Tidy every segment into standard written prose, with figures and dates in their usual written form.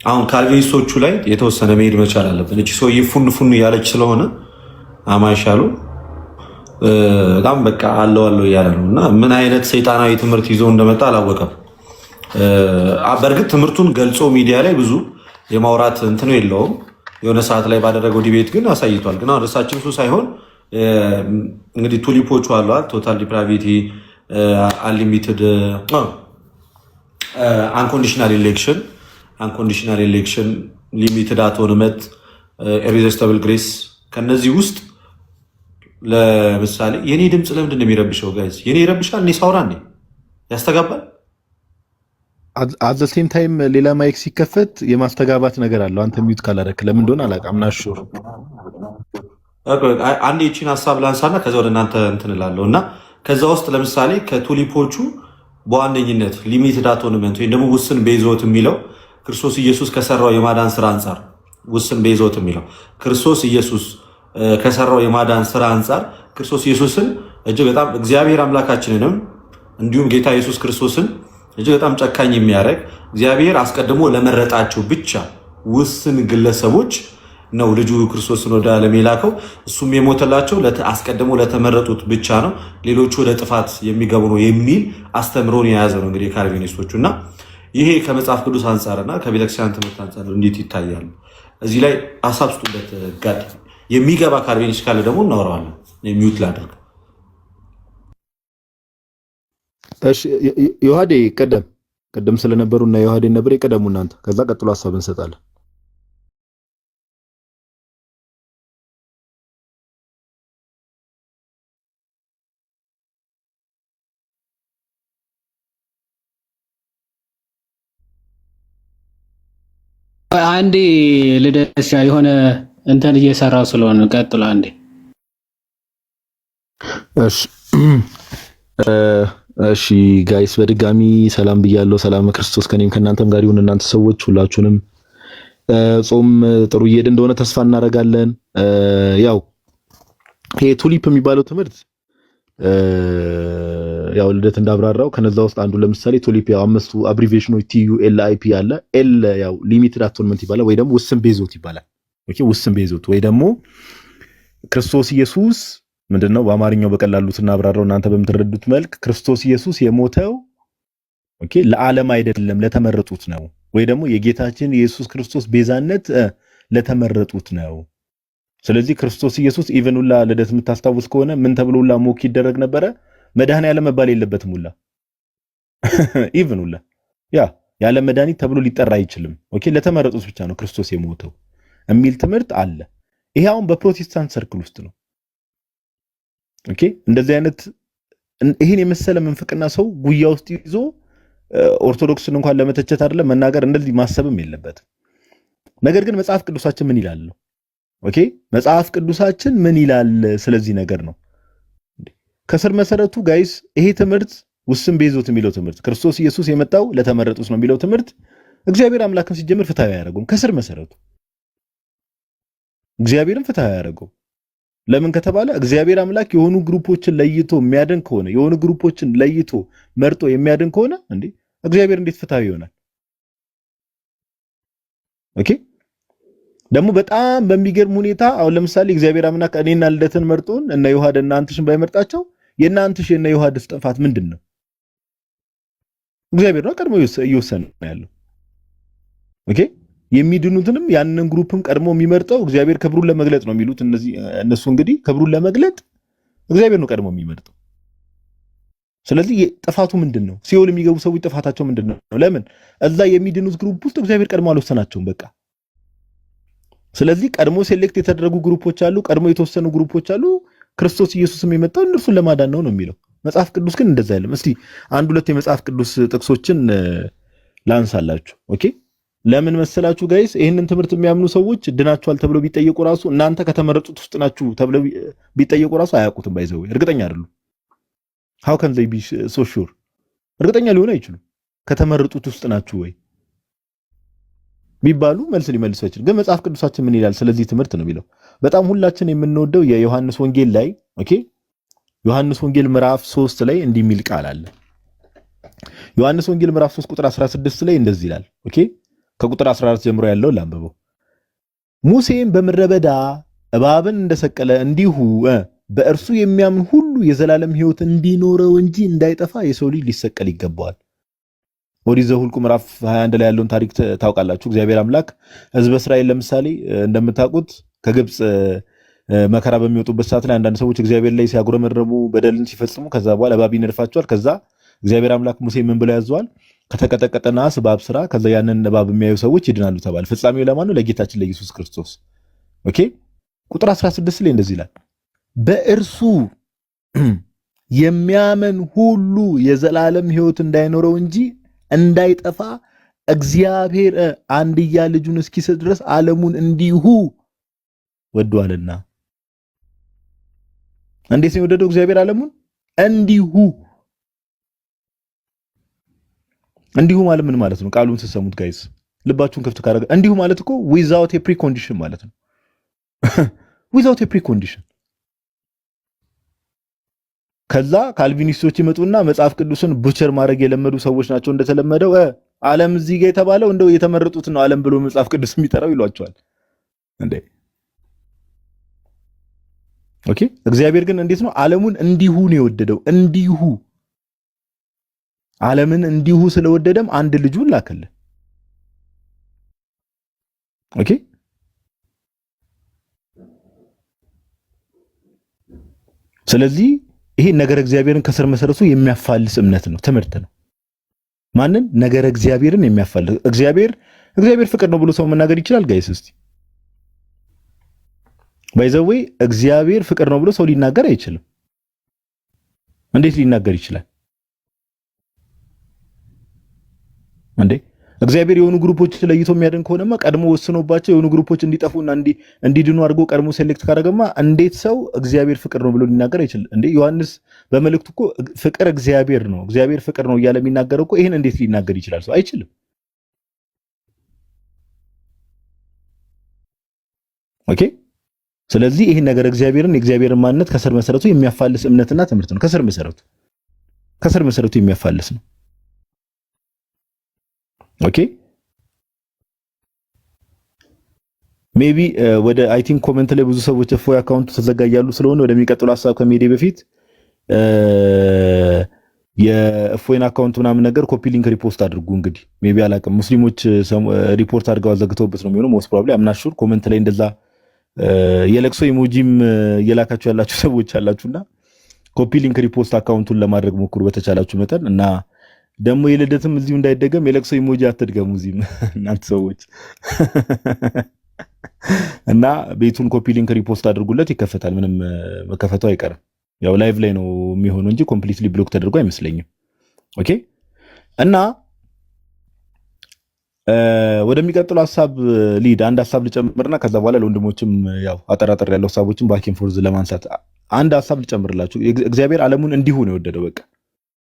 አሁን ካልቪኒስቶቹ ላይ የተወሰነ መሄድ መቻል አለብን። እቺ ሰውዬ ፉን ፉን እያለች ስለሆነ አማይሻሉ በጣም በቃ አለው እያለ ነው እና ምን አይነት ሰይጣናዊ ትምህርት ይዞ እንደመጣ አላወቀም። በእርግጥ ትምህርቱን ገልጾ ሚዲያ ላይ ብዙ የማውራት እንትኑ የለውም። የሆነ ሰዓት ላይ ባደረገው ዲቤት ግን አሳይቷል። ግን አሁን እርሳችን እሱ ሳይሆን እንግዲህ ቱሊፖቹ አሏል። ቶታል ዲፕራቪቲ፣ አንሊሚትድ፣ አንኮንዲሽናል ኤሌክሽን፣ ሊሚትድ አቶንመት፣ ኢሪዚስቲብል ግሬስ ከነዚህ ውስጥ ለምሳሌ የኔ ድምፅ ለምንድን ነው የሚረብሸው? ጋይዝ የኔ ይረብሻል። እኔ ሳውራ ያስተጋባል። አት ዘ ሴም ታይም ሌላ ማይክ ሲከፈት የማስተጋባት ነገር አለው። አንተ ሚዩት ካላደረክ ለምን እንደሆነ አላውቅም። ናሹር አንድ የቺን ሀሳብ ላንሳና ከዛ ወደ እናንተ እንትን እላለሁ እና ከዛ ውስጥ ለምሳሌ ከቱሊፖቹ በዋነኝነት ሊሚትድ አቶንመንት ወይም ደግሞ ውስን ቤዞት የሚለው ክርስቶስ ኢየሱስ ከሰራው የማዳን ስራ አንጻር ውስን ቤዞት የሚለው ክርስቶስ ኢየሱስ ከሰራው የማዳን ስራ አንጻር ክርስቶስ ኢየሱስን እጅግ በጣም እግዚአብሔር አምላካችንንም እንዲሁም ጌታ ኢየሱስ ክርስቶስን እጅግ በጣም ጨካኝ የሚያደርግ እግዚአብሔር አስቀድሞ ለመረጣቸው ብቻ ውስን ግለሰቦች ነው ልጁ ክርስቶስን ወደ ዓለም የላከው። እሱም የሞተላቸው አስቀድሞ ለተመረጡት ብቻ ነው፣ ሌሎቹ ወደ ጥፋት የሚገቡ ነው የሚል አስተምሮን የያዘ ነው እንግዲህ ካልቪኒስቶቹ። እና ይሄ ከመጽሐፍ ቅዱስ አንጻርና ከቤተክርስቲያን ትምህርት አንጻር እንዴት ይታያል? እዚህ ላይ ሀሳብ ስጡበት። ጋድ የሚገባ ካልቪኒስት ካለ ደግሞ እናወራዋለን። ሚዩት ላድርግ። እሺ ዮሐዴ ቀደም ስለነበሩና ዮሐዴ ነበር የቀደሙ እናንተ፣ ከዛ ቀጥሎ ሀሳብ እንሰጣለን። አንዴ ልደሻ የሆነ እንትን እየሰራው ስለሆነ ቀጥሎ አንዴ። እሺ ጋይስ በድጋሚ ሰላም ብያለሁ። ሰላም ክርስቶስ ከኔም ከእናንተም ጋር ይሁን። እናንተ ሰዎች ሁላችሁንም ጾም ጥሩ እየሄደ እንደሆነ ተስፋ እናደርጋለን። ያው ይሄ ቱሊፕ የሚባለው ትምህርት ያው ልደት እንዳብራራው ከነዛ ውስጥ አንዱ ለምሳሌ ቱሊፕ ያው አምስቱ አብሪቪዬሽኖች TULIP አለ። ኤል ያው ሊሚትድ አቶንመንት ይባላል ወይ ደግሞ ውስን ቤዞት ይባላል። ኦኬ ውስን ቤዞት ወይ ደግሞ ክርስቶስ ኢየሱስ ምንድነው በአማርኛው በቀላሉ ስናብራራው እናንተ በምትረዱት መልክ ክርስቶስ ኢየሱስ የሞተው ኦኬ ለዓለም አይደለም ለተመረጡት ነው፣ ወይ ደግሞ የጌታችን የኢየሱስ ክርስቶስ ቤዛነት ለተመረጡት ነው። ስለዚህ ክርስቶስ ኢየሱስ ኢቭን ሁላ ልደት የምታስታውስ ከሆነ ምን ተብሎ ሁላ ሞክ ይደረግ ነበረ? መድኃኔዓለም መባል የለበትም ሁላ ኢቭን ሁላ ያ ያለ መድኃኒት ተብሎ ሊጠራ አይችልም። ኦኬ ለተመረጡት ብቻ ነው ክርስቶስ የሞተው የሚል ትምህርት አለ። ይሄ አሁን በፕሮቴስታንት ሰርክል ውስጥ ነው። ኦኬ እንደዚህ አይነት ይሄን የመሰለ መንፈቅና ሰው ጉያ ውስጥ ይዞ ኦርቶዶክስን እንኳን ለመተቸት አይደለም መናገር እንደዚህ ማሰብም የለበትም። ነገር ግን መጽሐፍ ቅዱሳችን ምን ይላል ነው? ኦኬ መጽሐፍ ቅዱሳችን ምን ይላል ስለዚህ ነገር ነው። ከስር መሰረቱ ጋይስ ይሄ ትምህርት ውስን ቤዞት የሚለው ትምህርት ክርስቶስ ኢየሱስ የመጣው ለተመረጡት ነው የሚለው ትምህርት እግዚአብሔር አምላክን ሲጀምር ፍትሃዊ ያደረገው ከስር መሰረቱ እግዚአብሔርን ፍትሃዊ ያደረገው ለምን ከተባለ እግዚአብሔር አምላክ የሆኑ ግሩፖችን ለይቶ የሚያድን ከሆነ የሆኑ ግሩፖችን ለይቶ መርጦ የሚያድን ከሆነ እንዴ እግዚአብሔር እንዴት ፍትሃዊ ይሆናል? ኦኬ ደግሞ በጣም በሚገርም ሁኔታ አሁን ለምሳሌ እግዚአብሔር አምላክ እኔና ልደትን መርጦን እና ዮሐድ እና አንተሽን ባይመርጣቸው የናንተሽ እና ዮሐድስ ጥፋት ምንድነው? እግዚአብሔር ነው ቀድሞ እየወሰነ ያለው። ኦኬ የሚድኑትንም ያንን ግሩፕም ቀድሞ የሚመርጠው እግዚአብሔር ክብሩን ለመግለጥ ነው የሚሉት እነሱ እንግዲህ ክብሩን ለመግለጥ እግዚአብሔር ነው ቀድሞ የሚመርጠው። ስለዚህ ጥፋቱ ምንድነው? ሲኦል የሚገቡ ሰዎች ጥፋታቸው ምንድነው? ለምን እዛ የሚድኑት ግሩፕ ውስጥ እግዚአብሔር ቀድሞ አልወሰናቸውም በቃ። ስለዚህ ቀድሞ ሴሌክት የተደረጉ ግሩፖች አሉ፣ ቀድሞ የተወሰኑ ግሩፖች አሉ። ክርስቶስ ኢየሱስም የመጣው እነርሱን ለማዳን ነው የሚለው መጽሐፍ ቅዱስ ግን እንደዛ አይደለም። እስቲ አንድ ሁለት የመጽሐፍ ቅዱስ ጥቅሶችን ላንሳላችሁ። ኦኬ ለምን መሰላችሁ ጋይስ? ይሄንን ትምህርት የሚያምኑ ሰዎች ድናችኋል ተብለው ቢጠየቁ ራሱ እናንተ ከተመረጡት ውስጥ ናችሁ ተብለው ቢጠየቁ ራሱ አያውቁትም። ባይዘው እርግጠኛ አይደሉም። how can they be so sure? እርግጠኛ ሊሆኑ አይችሉም። ከተመረጡት ውስጥ ናችሁ ወይ ቢባሉ መልስ ሊመልሱ አይችልም። ግን መጽሐፍ ቅዱሳችን ምን ይላል ስለዚህ ትምህርት ነው የሚለው። በጣም ሁላችን የምንወደው የዮሐንስ ወንጌል ላይ ኦኬ ዮሐንስ ወንጌል ምዕራፍ 3 ላይ እንዲህ የሚል ቃል አለ። ዮሐንስ ወንጌል ምዕራፍ 3 ቁጥር 16 ላይ እንደዚህ ይላል። ኦኬ ከቁጥር 14 ጀምሮ ያለው ላንብበው። ሙሴም በምድረ በዳ እባብን እንደሰቀለ እንዲሁ በእርሱ የሚያምን ሁሉ የዘላለም ሕይወት እንዲኖረው እንጂ እንዳይጠፋ የሰው ልጅ ሊሰቀል ይገባዋል። ኦሪት ዘኍልቍ ምዕራፍ 21 ላይ ያለውን ታሪክ ታውቃላችሁ። እግዚአብሔር አምላክ ሕዝበ እስራኤል ለምሳሌ እንደምታውቁት ከግብፅ መከራ በሚወጡበት ሰዓት ላይ አንዳንድ ሰዎች እግዚአብሔር ላይ ሲያጉረመረሙ በደልን ሲፈጽሙ ከዛ በኋላ እባብ ይነድፋቸዋል። ከዛ እግዚአብሔር አምላክ ሙሴ ምን ብሎ ያዘዋል? ከተቀጠቀጠ ናስ እባብ ስራ፣ ከዛ ያንን እባብ የሚያዩ ሰዎች ይድናሉ ተባለ። ፍጻሜው ለማን ነው? ለጌታችን ለኢየሱስ ክርስቶስ። ኦኬ ቁጥር 16 ላይ እንደዚህ ይላል፣ በእርሱ የሚያምን ሁሉ የዘላለም ሕይወት እንዳይኖረው እንጂ እንዳይጠፋ እግዚአብሔር አንድያ ልጁን እስኪሰጥ ድረስ ዓለሙን እንዲሁ ወዷልና። እንዴት ነው የወደደው እግዚአብሔር ዓለሙን? እንዲሁ። እንዲሁ ማለት ምን ማለት ነው? ቃሉን ስትሰሙት ጋይስ ልባችሁን ከፍት ካደረገ እንዲሁ ማለት እኮ ዊዛውት ኤ ፕሪኮንዲሽን ማለት ነው። ዊዛውት ኤ ፕሪኮንዲሽን። ከዛ ካልቪኒስቶች ይመጡና መጽሐፍ ቅዱስን ቡቸር ማድረግ የለመዱ ሰዎች ናቸው። እንደተለመደው ዓለም እዚህ ጋር የተባለው እንደው የተመረጡት ነው ዓለም ብሎ መጽሐፍ ቅዱስ የሚጠራው ይሏቸዋል እንዴ። ኦኬ እግዚአብሔር ግን እንዴት ነው ዓለሙን እንዲሁ ነው የወደደው? እንዲሁ ዓለምን እንዲሁ ስለወደደም አንድ ልጁን ላከልን። ኦኬ ስለዚህ ይሄ ነገር እግዚአብሔርን ከስር መሰረቱ የሚያፋልስ እምነት ነው፣ ትምህርት ነው። ማንን? ነገር እግዚአብሔርን የሚያፋልስ። እግዚአብሔር ፍቅር ነው ብሎ ሰው መናገር ይችላል ጋይስ? እስቲ ባይዘዌ እግዚአብሔር ፍቅር ነው ብሎ ሰው ሊናገር አይችልም። እንዴት ሊናገር ይችላል እንዴ? እግዚአብሔር የሆኑ ግሩፖች ለይቶ የሚያድን ከሆነማ ቀድሞ ወስኖባቸው የሆኑ ግሩፖች እንዲጠፉና እንዲድኑ አድርጎ ቀድሞ ሴሌክት ካደረገማ እንዴት ሰው እግዚአብሔር ፍቅር ነው ብሎ ሊናገር አይችልም እንዴ? ዮሐንስ በመልእክቱ እኮ ፍቅር እግዚአብሔር ነው፣ እግዚአብሔር ፍቅር ነው እያለ የሚናገረው እኮ ይሄን እንዴት ሊናገር ይችላል? ሰው አይችልም። ኦኬ ስለዚህ ይሄን ነገር እግዚአብሔርን የእግዚአብሔርን ማንነት ከስር መሰረቱ የሚያፋልስ እምነትና ትምህርት ነው። ከስር መሰረቱ የሚያፋልስ ነው። ኦኬ ሜቢ ወደ አይ ቲንክ ኮሜንት ላይ ብዙ ሰዎች እፎይ አካውንቱ ተዘጋያሉ ስለሆነ ወደሚቀጥለው ሐሳብ ከመሄዴ በፊት የእፎይን አካውንት ምናምን ነገር ኮፒ ሊንክ ሪፖስት አድርጉ። እንግዲህ ሜቢ አላቅም ሙስሊሞች ሪፖርት አድርገው አዘግተውበት ነው የሚሆነው ሞስት ፕሮባብሊ አምናሹር። ኮሜንት ላይ እንደዛ የለቅሶ ኢሞጂም እየላካችሁ ያላችሁ ሰዎች አላችሁና ኮፒ ሊንክ ሪፖስት አካውንቱን ለማድረግ ሞክሩ በተቻላችሁ መጠን። እና ደግሞ የልደትም እዚሁ እንዳይደገም የለቅሶ ኢሞጂ አትድገሙ እዚህም እናንተ ሰዎች እና ቤቱን ኮፒ ሊንክ ሪፖስት አድርጉለት፣ ይከፈታል። ምንም መከፈቱ አይቀርም። ያው ላይቭ ላይ ነው የሚሆነው እንጂ ኮምፕሊትሊ ብሎክ ተደርጎ አይመስለኝም። ኦኬ እና ወደሚቀጥለው ሐሳብ ሊድ አንድ ሐሳብ ልጨምርና ከዛ በኋላ ለወንድሞችም ያው አጠራጠር ያለው ሐሳቦችን ባኪን ፎርዝ ለማንሳት አንድ ሐሳብ ልጨምርላችሁ። እግዚአብሔር ዓለሙን እንዲሁ ነው የወደደው። በቃ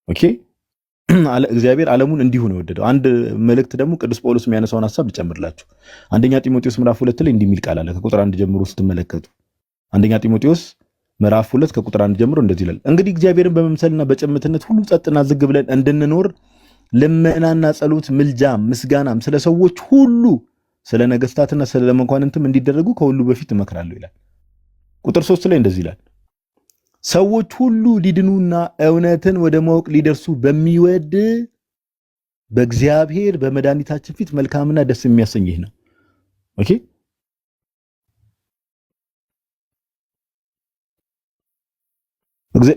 ኦኬ እግዚአብሔር ዓለሙን እንዲሁ ነው የወደደው። አንድ መልእክት ደግሞ ቅዱስ ጳውሎስ የሚያነሳውን ሐሳብ ልጨምርላችሁ። አንደኛ ጢሞቴዎስ ምዕራፍ 2 ላይ እንዲህ የሚል ቃል አለ። ከቁጥር 1 ጀምሮ ስትመለከቱ አንደኛ ጢሞቴዎስ ምዕራፍ 2 ከቁጥር 1 ጀምሮ እንደዚህ ይላል። እንግዲህ እግዚአብሔርን በመምሰልና በጭምትነት ሁሉ ጸጥና ዝግ ብለን እንድንኖር ልመናና ጸሎት፣ ምልጃም፣ ምስጋናም ስለ ሰዎች ሁሉ ስለ ነገስታትና ስለ መኳንንትም እንዲደረጉ ከሁሉ በፊት እመክራለሁ ይላል። ቁጥር 3 ላይ እንደዚህ ይላል። ሰዎች ሁሉ ሊድኑና እውነትን ወደ ማወቅ ሊደርሱ በሚወድ በእግዚአብሔር በመድኃኒታችን ፊት መልካምና ደስ የሚያሰኝ ይህ ነው። ኦኬ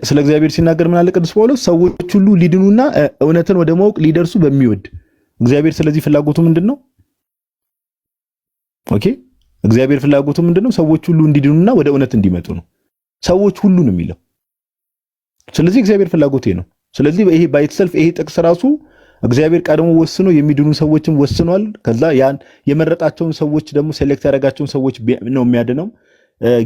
ስለ እግዚአብሔር ሲናገር ምን አለ ቅዱስ ጳውሎስ? ሰዎች ሁሉ ሊድኑና እውነትን ወደ ማወቅ ሊደርሱ በሚወድ እግዚአብሔር። ስለዚህ ፍላጎቱ ምንድነው? ኦኬ እግዚአብሔር ፍላጎቱ ምንድነው? ሰዎች ሁሉ እንዲድኑና ወደ እውነት እንዲመጡ ነው። ሰዎች ሁሉ ነው የሚለው። ስለዚህ እግዚአብሔር ፍላጎቱ ነው። ስለዚህ ይሄ ባይትሰልፍ ይሄ ጥቅስ ራሱ እግዚአብሔር ቀድሞ ወስኖ የሚድኑ ሰዎችን ወስኗል። ከዛ ያን የመረጣቸውን ሰዎች ደግሞ ሴሌክት ያደረጋቸውን ሰዎች ነው የሚያድነው።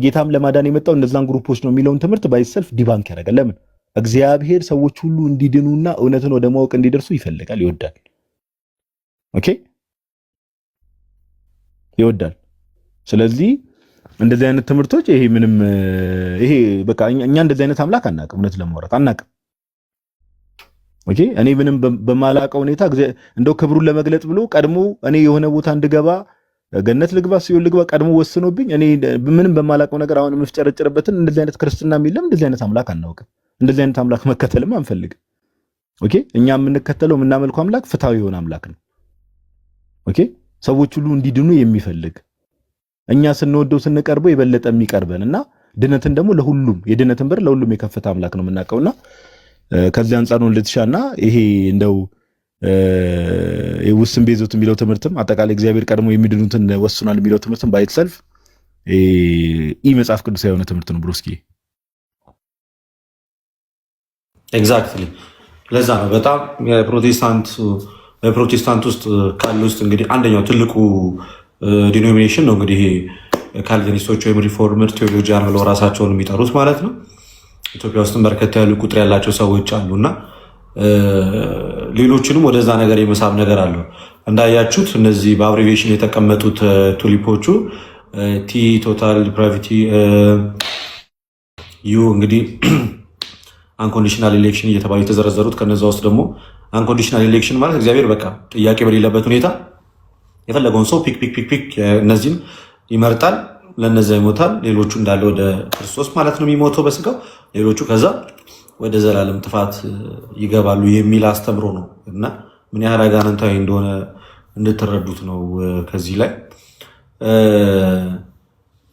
ጌታም ለማዳን የመጣው እነዛን ግሩፖች ነው የሚለውን ትምህርት ባይሰልፍ ዲባንክ ያደርጋል። ለምን? እግዚአብሔር ሰዎች ሁሉ እንዲድኑና እውነትን ወደ ማወቅ እንዲደርሱ ይፈልጋል፣ ይወዳል። ኦኬ ይወዳል። ስለዚህ እንደዚህ አይነት ትምህርቶች ይሄ ምንም ይሄ በቃ እኛ እንደዚህ አይነት አምላክ አናውቅም፣ እውነት ለማውራት አናውቅም። ኦኬ እኔ ምንም በማላውቀው ሁኔታ እንደው ክብሩን ለመግለጥ ብሎ ቀድሞ እኔ የሆነ ቦታ እንድገባ ገነት ልግባ ሲሆን ልግባ ቀድሞ ወስኖብኝ እኔ ምንም በማላውቀው ነገር አሁን የምፍጨረጨርበትን እንደዚህ አይነት ክርስትና የሚለም እንደዚህ አይነት አምላክ አናውቅም። እንደዚህ አይነት አምላክ መከተልም አንፈልግም። ኦኬ እኛ የምንከተለው የምናመልከው አምላክ ፍትሃዊ የሆነ አምላክ ነው። ኦኬ ሰዎች ሁሉ እንዲድኑ የሚፈልግ እኛ ስንወደው ስንቀርበው የበለጠ የሚቀርበን እና ድነትን ደግሞ ለሁሉም የድነትን በር ለሁሉም የከፈተ አምላክ ነው የምናውቀውና ከዚህ አንፃር ነው ልትሻና ይሄ እንደው የውስን ቤዞት የሚለው ትምህርትም አጠቃላይ እግዚአብሔር ቀድሞ የሚድኑትን ወስኗል የሚለው ትምህርትም ባይት ሰልፍ መጽሐፍ ቅዱስ የሆነ ትምህርት ነው ብሮስኪ። ኤግዛክትሊ ለዛ ነው በጣም በፕሮቴስታንት ውስጥ ካሉ ውስጥ እንግዲህ አንደኛው ትልቁ ዲኖሚኔሽን ነው እንግዲህ ካልቪኒስቶች ወይም ሪፎርመር ቴዎሎጂያን ብለው ራሳቸውን የሚጠሩት ማለት ነው። ኢትዮጵያ ውስጥም በርከት ያሉ ቁጥር ያላቸው ሰዎች አሉና ሌሎችንም ወደዛ ነገር የመሳብ ነገር አለው። እንዳያችሁት እነዚህ በአብሪቬሽን የተቀመጡት ቱሊፖቹ ቲ ቶታል ዲፕራቪቲ ዩ እንግዲህ አንኮንዲሽናል ኤሌክሽን እየተባሉ የተዘረዘሩት ከነዛ ውስጥ ደግሞ አንኮንዲሽናል ኤሌክሽን ማለት እግዚአብሔር በቃ ጥያቄ በሌለበት ሁኔታ የፈለገውን ሰው ፒክ እነዚህን ይመርጣል፣ ለነዛ ይሞታል። ሌሎቹ እንዳለ ወደ ክርስቶስ ማለት ነው የሚሞተው በስጋው፣ ሌሎቹ ከዛ ወደ ዘላለም ጥፋት ይገባሉ የሚል አስተምሮ ነው እና ምን ያህል አጋንንታዊ እንደሆነ እንድትረዱት ነው። ከዚህ ላይ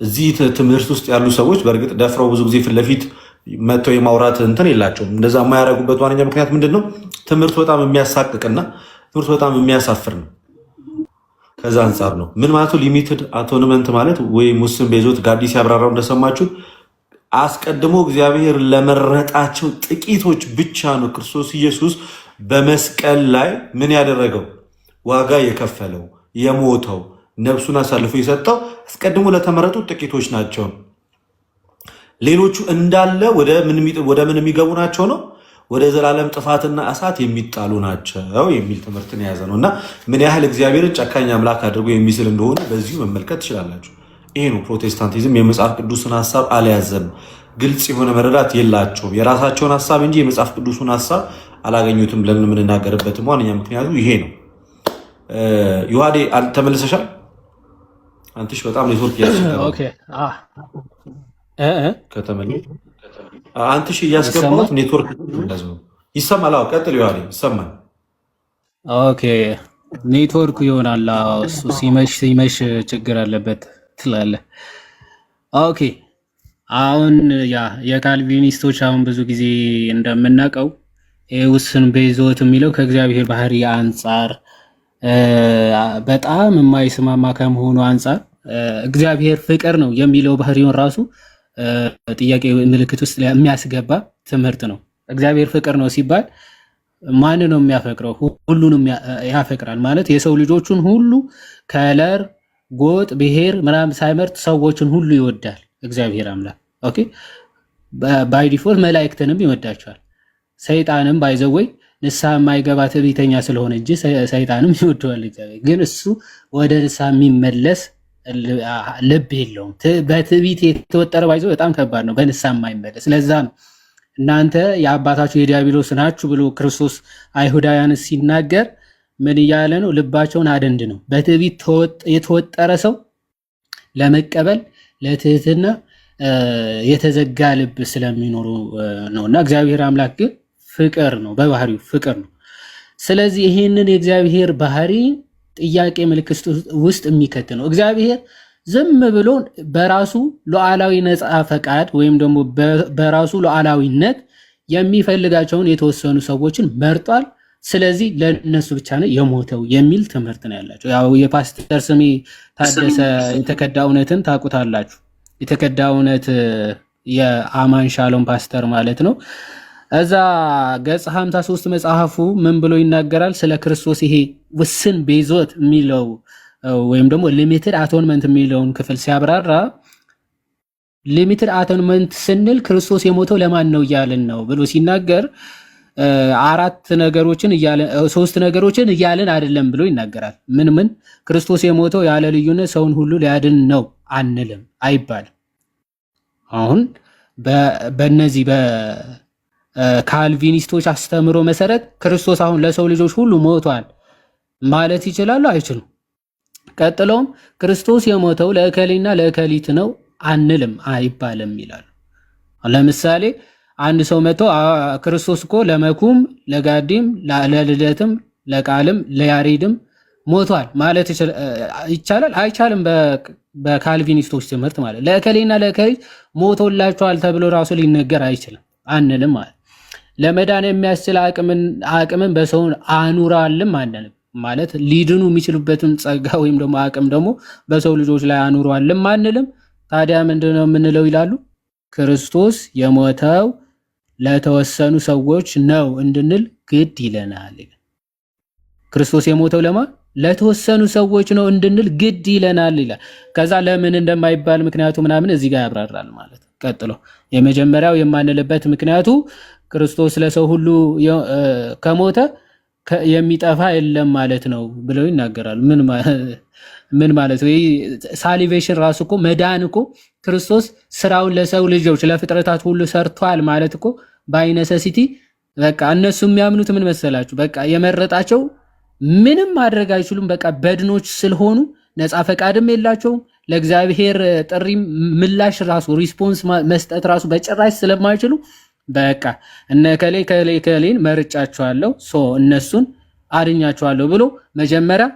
እዚህ ትምህርት ውስጥ ያሉ ሰዎች በእርግጥ ደፍረው ብዙ ጊዜ ፊት ለፊት መጥተው የማውራት እንትን የላቸውም። እንደዛ የማያደርጉበት ዋነኛ ምክንያት ምንድን ነው? ትምህርቱ በጣም የሚያሳቅቅና ትምህርቱ በጣም የሚያሳፍር ነው። ከዛ አንጻር ነው። ምን ማለቱ ሊሚትድ አቶንመንት ማለት ወይም ውስን ቤዞት ጋዲ ሲያብራራው እንደሰማችሁት አስቀድሞ እግዚአብሔር ለመረጣቸው ጥቂቶች ብቻ ነው ክርስቶስ ኢየሱስ በመስቀል ላይ ምን ያደረገው ዋጋ የከፈለው የሞተው ነፍሱን አሳልፎ የሰጠው አስቀድሞ ለተመረጡ ጥቂቶች ናቸው። ሌሎቹ እንዳለ ወደ ምን የሚገቡ ናቸው ነው ወደ ዘላለም ጥፋትና እሳት የሚጣሉ ናቸው የሚል ትምህርትን የያዘ ነው እና ምን ያህል እግዚአብሔርን ጨካኝ አምላክ አድርጎ የሚስል እንደሆነ በዚሁ መመልከት ትችላላችሁ። ይሄ ነው ፕሮቴስታንቲዝም። የመጽሐፍ ቅዱስን ሐሳብ አልያዘም። ግልጽ የሆነ መረዳት የላቸውም። የራሳቸውን ሐሳብ እንጂ የመጽሐፍ ቅዱስን ሐሳብ አላገኙትም ብለን የምንናገርበትም ዋነኛ ምክንያቱ ይሄ ነው። ዮሐዴ ተመልሰሻል? አንተሽ በጣም ኔትወርክ አንተሽ እያስገባት ኔትወርክ ይሰማል። አዎ ቀጥል ዮሐዴ፣ ይሰማል። ኦኬ ኔትወርኩ ይሆናል። እሱ ሲመሽ ችግር አለበት ትላለህ። ኦኬ አሁን የካልቪኒስቶች አሁን ብዙ ጊዜ እንደምናውቀው ውስን ቤዞት የሚለው ከእግዚአብሔር ባህሪ አንጻር በጣም የማይስማማ ከመሆኑ አንጻር እግዚአብሔር ፍቅር ነው የሚለው ባህሪውን ራሱ ጥያቄ ምልክት ውስጥ የሚያስገባ ትምህርት ነው። እግዚአብሔር ፍቅር ነው ሲባል ማን ነው የሚያፈቅረው? ሁሉንም ያፈቅራል ማለት የሰው ልጆቹን ሁሉ ከለር፣ ጎጥ፣ ብሔር ምናምን ሳይመርጥ ሰዎችን ሁሉ ይወዳል እግዚአብሔር አምላክ። ኦኬ ባይ ዲፎልት መላእክትንም ይወዳቸዋል። ሰይጣንም ባይዘወይ ንስሐ የማይገባ ትዕቢተኛ ስለሆነ እንጂ ሰይጣንም ይወደዋል እግዚአብሔር። ግን እሱ ወደ ንስሐ የሚመለስ ልብ የለውም። በትዕቢት የተወጠረ ባይዘው በጣም ከባድ ነው፣ በንስሐ የማይመለስ። ለዛ ነው እናንተ የአባታችሁ የዲያብሎስ ናችሁ ብሎ ክርስቶስ አይሁዳውያን ሲናገር ምን እያለ ነው? ልባቸውን አደንድ ነው። በትዕቢት የተወጠረ ሰው ለመቀበል ለትህትና የተዘጋ ልብ ስለሚኖሩ ነውና እግዚአብሔር አምላክ ግን ፍቅር ነው፣ በባህሪው ፍቅር ነው። ስለዚህ ይህንን የእግዚአብሔር ባህሪ ጥያቄ ምልክት ውስጥ የሚከት ነው። እግዚአብሔር ዝም ብሎ በራሱ ሉዓላዊ ነፃ ፈቃድ ወይም ደግሞ በራሱ ሉዓላዊነት የሚፈልጋቸውን የተወሰኑ ሰዎችን መርጧል። ስለዚህ ለነሱ ብቻ ነው የሞተው የሚል ትምህርት ነው ያላቸው። ያው የፓስተር ስሜ ታደሰ የተከዳ እውነትን ታውቁታላችሁ። የተከዳ እውነት የአማን ሻሎም ፓስተር ማለት ነው። እዛ ገጽ 53 መጽሐፉ ምን ብሎ ይናገራል ስለ ክርስቶስ? ይሄ ውስን ቤዞት የሚለው ወይም ደግሞ ሊሚትድ አቶንመንት የሚለውን ክፍል ሲያብራራ ሊሚትድ አቶንመንት ስንል ክርስቶስ የሞተው ለማን ነው እያልን ነው ብሎ ሲናገር ሶስት ነገሮችን እያልን አይደለም ብሎ ይናገራል። ምን ክርስቶስ የሞተው ያለ ልዩነት ሰውን ሁሉ ሊያድን ነው አንልም አይባልም። አሁን በእነዚህ ካልቪኒስቶች አስተምሮ መሰረት ክርስቶስ አሁን ለሰው ልጆች ሁሉ ሞቷል ማለት ይችላሉ? አይችሉም። ቀጥሎም ክርስቶስ የሞተው ለእከሌና ለእከሊት ነው አንልም፣ አይባልም ይላሉ። ለምሳሌ አንድ ሰው መጥቶ ክርስቶስ እኮ ለመኩም ለጋዲም ለልደትም ለቃልም ለያሬድም ሞቷል ማለት ይቻላል? አይቻልም። በካልቪኒስቶች ትምህርት ማለት ለእከሌና ለእከሊት ሞቶላቸዋል ተብሎ ራሱ ሊነገር አይችልም፣ አንልም ማለት። ለመዳን የሚያስችል አቅምን በሰው አኑራልም አንልም ማለት ሊድኑ የሚችሉበትን ጸጋ ወይም ደግሞ አቅም ደግሞ በሰው ልጆች ላይ አኑሯልም አንልም። ታዲያ ምንድነው የምንለው ይላሉ? ክርስቶስ የሞተው ለተወሰኑ ሰዎች ነው እንድንል ግድ ይለናል። ክርስቶስ የሞተው ለተወሰኑ ሰዎች ነው እንድንል ግድ ይለናል ይላል። ከዛ ለምን እንደማይባል ምክንያቱ ምናምን እዚህ ጋር ያብራራል ማለት። ቀጥሎ የመጀመሪያው የማንልበት ምክንያቱ ክርስቶስ ለሰው ሁሉ ከሞተ የሚጠፋ የለም ማለት ነው ብለው ይናገራሉ። ምን ማለት ወይ? ሳሊቬሽን ራሱ እኮ መዳን እኮ ክርስቶስ ስራውን ለሰው ልጆች ለፍጥረታት ሁሉ ሰርቷል ማለት እኮ ባይነሰሲቲ በቃ እነሱ የሚያምኑት ምን መሰላችሁ? በቃ የመረጣቸው ምንም ማድረግ አይችሉም። በቃ በድኖች ስለሆኑ ነፃ ፈቃድም የላቸውም። ለእግዚአብሔር ጥሪ ምላሽ ራሱ ሪስፖንስ መስጠት ራሱ በጭራሽ ስለማይችሉ በቃ እነ ከሌን መርጫቸዋለሁ እነሱን አድኛቸዋለሁ ብሎ መጀመሪያ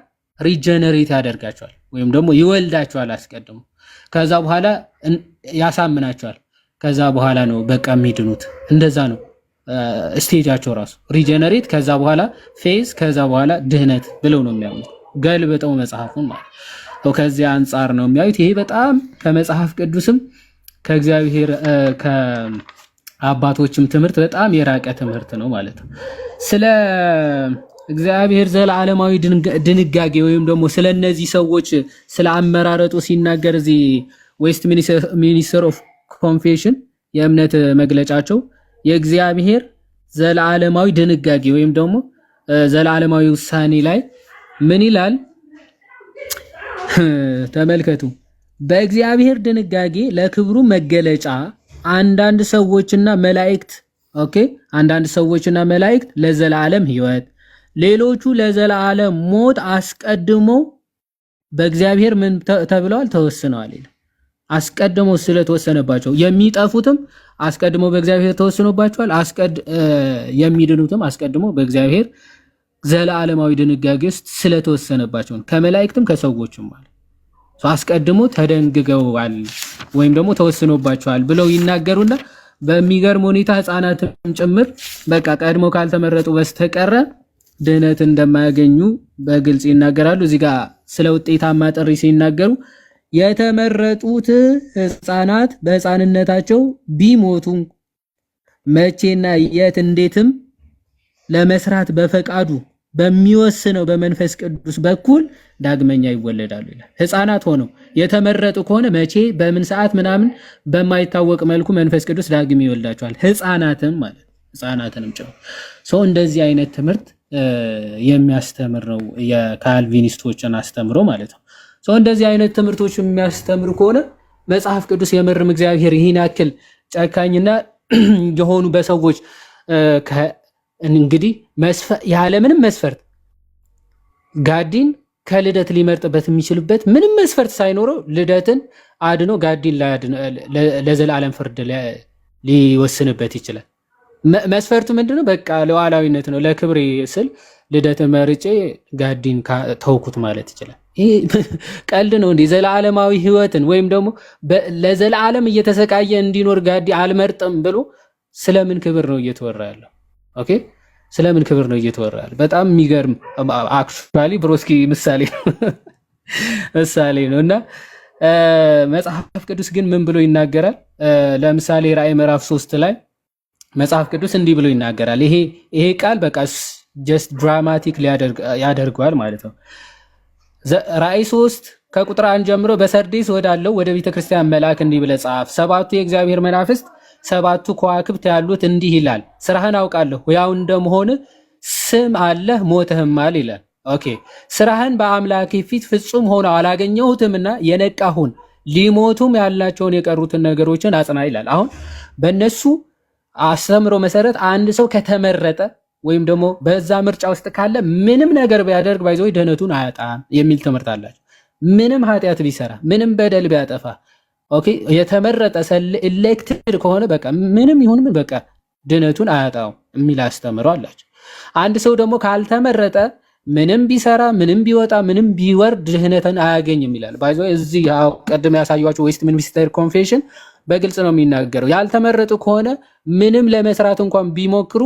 ሪጀነሬት ያደርጋቸዋል ወይም ደግሞ ይወልዳቸዋል አስቀድሞ። ከዛ በኋላ ያሳምናቸዋል። ከዛ በኋላ ነው በቃ የሚድኑት። እንደዛ ነው ስቴጃቸው ራሱ ሪጀነሬት፣ ከዛ በኋላ ፌዝ፣ ከዛ በኋላ ድህነት ብለው ነው የሚያምኑት። ገልብጠው መጽሐፉን ማለት ነው። ከዚህ አንጻር ነው የሚያዩት። ይሄ በጣም ከመጽሐፍ ቅዱስም ከእግዚአብሔር ከአባቶችም ትምህርት በጣም የራቀ ትምህርት ነው ማለት ነው። ስለ እግዚአብሔር ዘላለማዊ ድንጋጌ ወይም ደግሞ ስለ እነዚህ ሰዎች ስለ አመራረጡ ሲናገር እዚህ ዌስት ሚኒስተር ኦፍ ኮንፌሽን የእምነት መግለጫቸው የእግዚአብሔር ዘላለማዊ ድንጋጌ ወይም ደግሞ ዘላለማዊ ውሳኔ ላይ ምን ይላል? ተመልከቱ። በእግዚአብሔር ድንጋጌ ለክብሩ መገለጫ አንዳንድ ሰዎችና መላእክት ለዘላለም ሕይወት፣ ሌሎቹ ለዘላለም ሞት አስቀድሞ በእግዚአብሔር ምን ተብለዋል? ተወስነዋል ይላል። አስቀድሞ ስለተወሰነባቸው የሚጠፉትም አስቀድሞ በእግዚአብሔር ተወስኖባቸዋል። የሚድኑትም አስቀድሞ በእግዚአብሔር ዘላለማዊ ድንጋጌ ውስጥ ስለተወሰነባቸው ከመላእክትም ከሰዎችም ማለት አስቀድሞ ተደንግገዋል ወይም ደግሞ ተወስኖባቸዋል ብለው ይናገሩና በሚገርም ሁኔታ ሕፃናትም ጭምር በቃ ቀድሞ ካልተመረጡ በስተቀረ ድህነት እንደማያገኙ በግልጽ ይናገራሉ። እዚህ ጋር ስለ ውጤታማ ጥሪ ሲናገሩ የተመረጡት ሕፃናት በሕፃንነታቸው ቢሞቱ መቼና የት እንዴትም ለመስራት በፈቃዱ በሚወስነው በመንፈስ ቅዱስ በኩል ዳግመኛ ይወለዳሉ ይላል። ሕፃናት ሆነው የተመረጡ ከሆነ መቼ በምን ሰዓት ምናምን በማይታወቅ መልኩ መንፈስ ቅዱስ ዳግም ይወልዳቸዋል። ሕፃናትም ማለት ሕፃናትንም ጭምር እንደዚህ አይነት ትምህርት የሚያስተምር ነው የካልቪኒስቶችን አስተምሮ ማለት ነው። እንደዚህ አይነት ትምህርቶች የሚያስተምሩ ከሆነ መጽሐፍ ቅዱስ የምርም እግዚአብሔር ይህን ያክል ጨካኝና የሆኑ በሰዎች እንግዲህ ያለምንም መስፈርት ጋዲን ከልደት ሊመርጥበት የሚችልበት ምንም መስፈርት ሳይኖረው ልደትን አድኖ ጋዲን ለዘላለም ፍርድ ሊወስንበት ይችላል። መስፈርቱ ምንድነው? በቃ ለዋላዊነት ነው። ለክብሬ ስል ልደትን መርጬ ጋዲን ተውኩት ማለት ይችላል። ይሄ ቀልድ ነው እንዴ? ዘላለማዊ ሕይወትን ወይም ደግሞ ለዘላለም እየተሰቃየ እንዲኖር ጋዲ አልመርጥም ብሎ ስለምን ክብር ነው እየተወራ ያለው? ኦኬ፣ ስለምን ክብር ነው እየተወራ ያለው? በጣም የሚገርም አክቹዋሊ ብሮስኪ ምሳሌ ነው እና መጽሐፍ ቅዱስ ግን ምን ብሎ ይናገራል? ለምሳሌ ራእይ ምዕራፍ 3 ላይ መጽሐፍ ቅዱስ እንዲህ ብሎ ይናገራል። ይሄ ቃል በቃ ጀስት ድራማቲክ ያደርገዋል ማለት ነው። ራእይ 3 ከቁጥር 1 ጀምሮ በሰርዴስ ወዳለው ወደ ቤተክርስቲያን መልአክ እንዲህ ብለህ ጻፍ፣ ሰባቱ የእግዚአብሔር መናፍስት ሰባቱ ከዋክብት ያሉት እንዲህ ይላል፣ ስራህን አውቃለሁ፣ ሕያው እንደመሆን ስም አለህ፣ ሞተህማል ይላል። ኦኬ፣ ስራህን በአምላኬ ፊት ፍጹም ሆነው አላገኘሁትምና የነቃሁን ሊሞቱም ያላቸውን የቀሩትን ነገሮችን አጽና ይላል። አሁን በእነሱ አስተምሮ መሰረት አንድ ሰው ከተመረጠ ወይም ደግሞ በዛ ምርጫ ውስጥ ካለ ምንም ነገር ቢያደርግ ባይዘው ድህነቱን አያጣም የሚል ትምህርት አላቸው። ምንም ኃጢአት ቢሰራ ምንም በደል ቢያጠፋ ኦኬ የተመረጠ ኤሌክትድ ከሆነ በቃ ምንም ይሁን ምን በቃ ድህነቱን አያጣው የሚል አስተምሮ አላቸው። አንድ ሰው ደግሞ ካልተመረጠ ምንም ቢሰራ ምንም ቢወጣ ምንም ቢወርድ ድህነትን አያገኝም ይላል። ባይዘው እዚህ ቀድም ያሳዩዋቸው ዌስትሚኒስተር ኮንፌሽን በግልጽ ነው የሚናገረው። ያልተመረጡ ከሆነ ምንም ለመስራት እንኳን ቢሞክሩ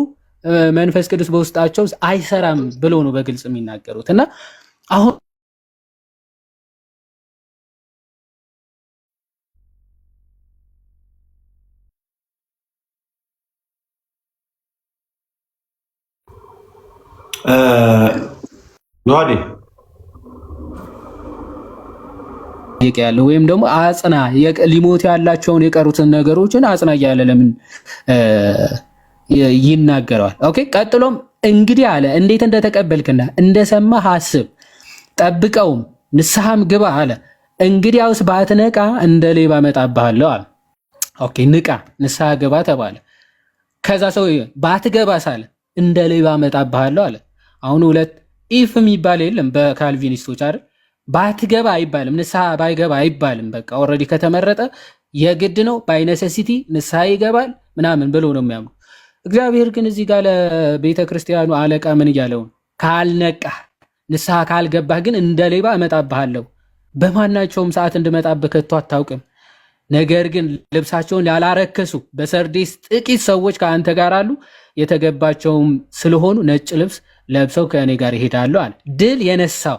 መንፈስ ቅዱስ በውስጣቸው አይሰራም ብሎ ነው በግልጽ የሚናገሩት። እና አሁን ኖዲ ያለው ወይም ደግሞ አጽና ሊሞት ያላቸውን የቀሩትን ነገሮችን አጽና እያለ ለምን ይናገረዋል? ኦኬ ቀጥሎም እንግዲህ አለ እንዴት እንደተቀበልክና እንደሰማህ አስብ ጠብቀውም ንስሐም ግባ አለ። እንግዲያውስ ባትነቃ እንደ ሌባ እመጣብሃለሁ አለ። ኦኬ ንቃ ንስሐ ግባ ተባለ። ከዛ ሰው ባትገባስ አለ እንደ ሌባ እመጣብሃለሁ አለ። አሁን ሁለት ኢፍ የሚባል የለም በካልቪኒስቶች አይደል? ባትገባ አይባልም፣ ንስሐ ባይገባ አይባልም። በቃ ኦልሬዲ ከተመረጠ የግድ ነው ባይ ኔሴሲቲ ንስሐ ይገባል ምናምን ብሎ ነው የሚያምኑ። እግዚአብሔር ግን እዚህ ጋር ለቤተ ክርስቲያኑ አለቃ ምን እያለው ካልነቃህ ንስሐ ካልገባህ ግን እንደ ሌባ እመጣብሃለሁ፣ በማናቸውም ሰዓት እንድመጣብህ ከቶ አታውቅም። ነገር ግን ልብሳቸውን ያላረከሱ በሰርዴስ ጥቂት ሰዎች ከአንተ ጋር አሉ፣ የተገባቸውም ስለሆኑ ነጭ ልብስ ለብሰው ከእኔ ጋር ይሄዳሉ አለ። ድል የነሳው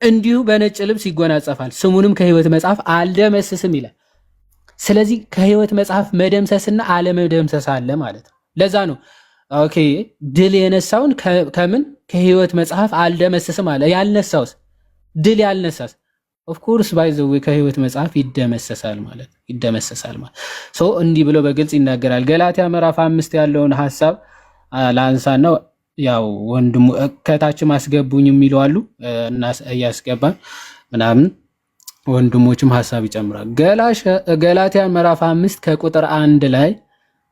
እንዲሁ በነጭ ልብስ ይጎናጸፋል፣ ስሙንም ከሕይወት መጽሐፍ አልደመስስም ይላል። ስለዚህ ከሕይወት መጽሐፍ መደምሰስና አለመደምሰስ አለ ማለት ነው። ለዛ ነው ኦኬ ድል የነሳውን ከምን ከሕይወት መጽሐፍ አልደመስስም አለ። ያልነሳውስ ድል ያልነሳስ ኦፍኮርስ ባይዘው ከሕይወት መጽሐፍ ይደመሰሳል ማለት ሶ እንዲህ ብሎ በግልጽ ይናገራል። ገላትያ ምዕራፍ 5 ያለውን ሐሳብ ላንሳና ያው ወንድሙ ከታች ማስገቡኝ የሚሉ አሉ እና እያስገባን ምናምን ወንድሞችም ሐሳብ ይጨምራል። ገላትያ ምዕራፍ 5 ከቁጥር 1 ላይ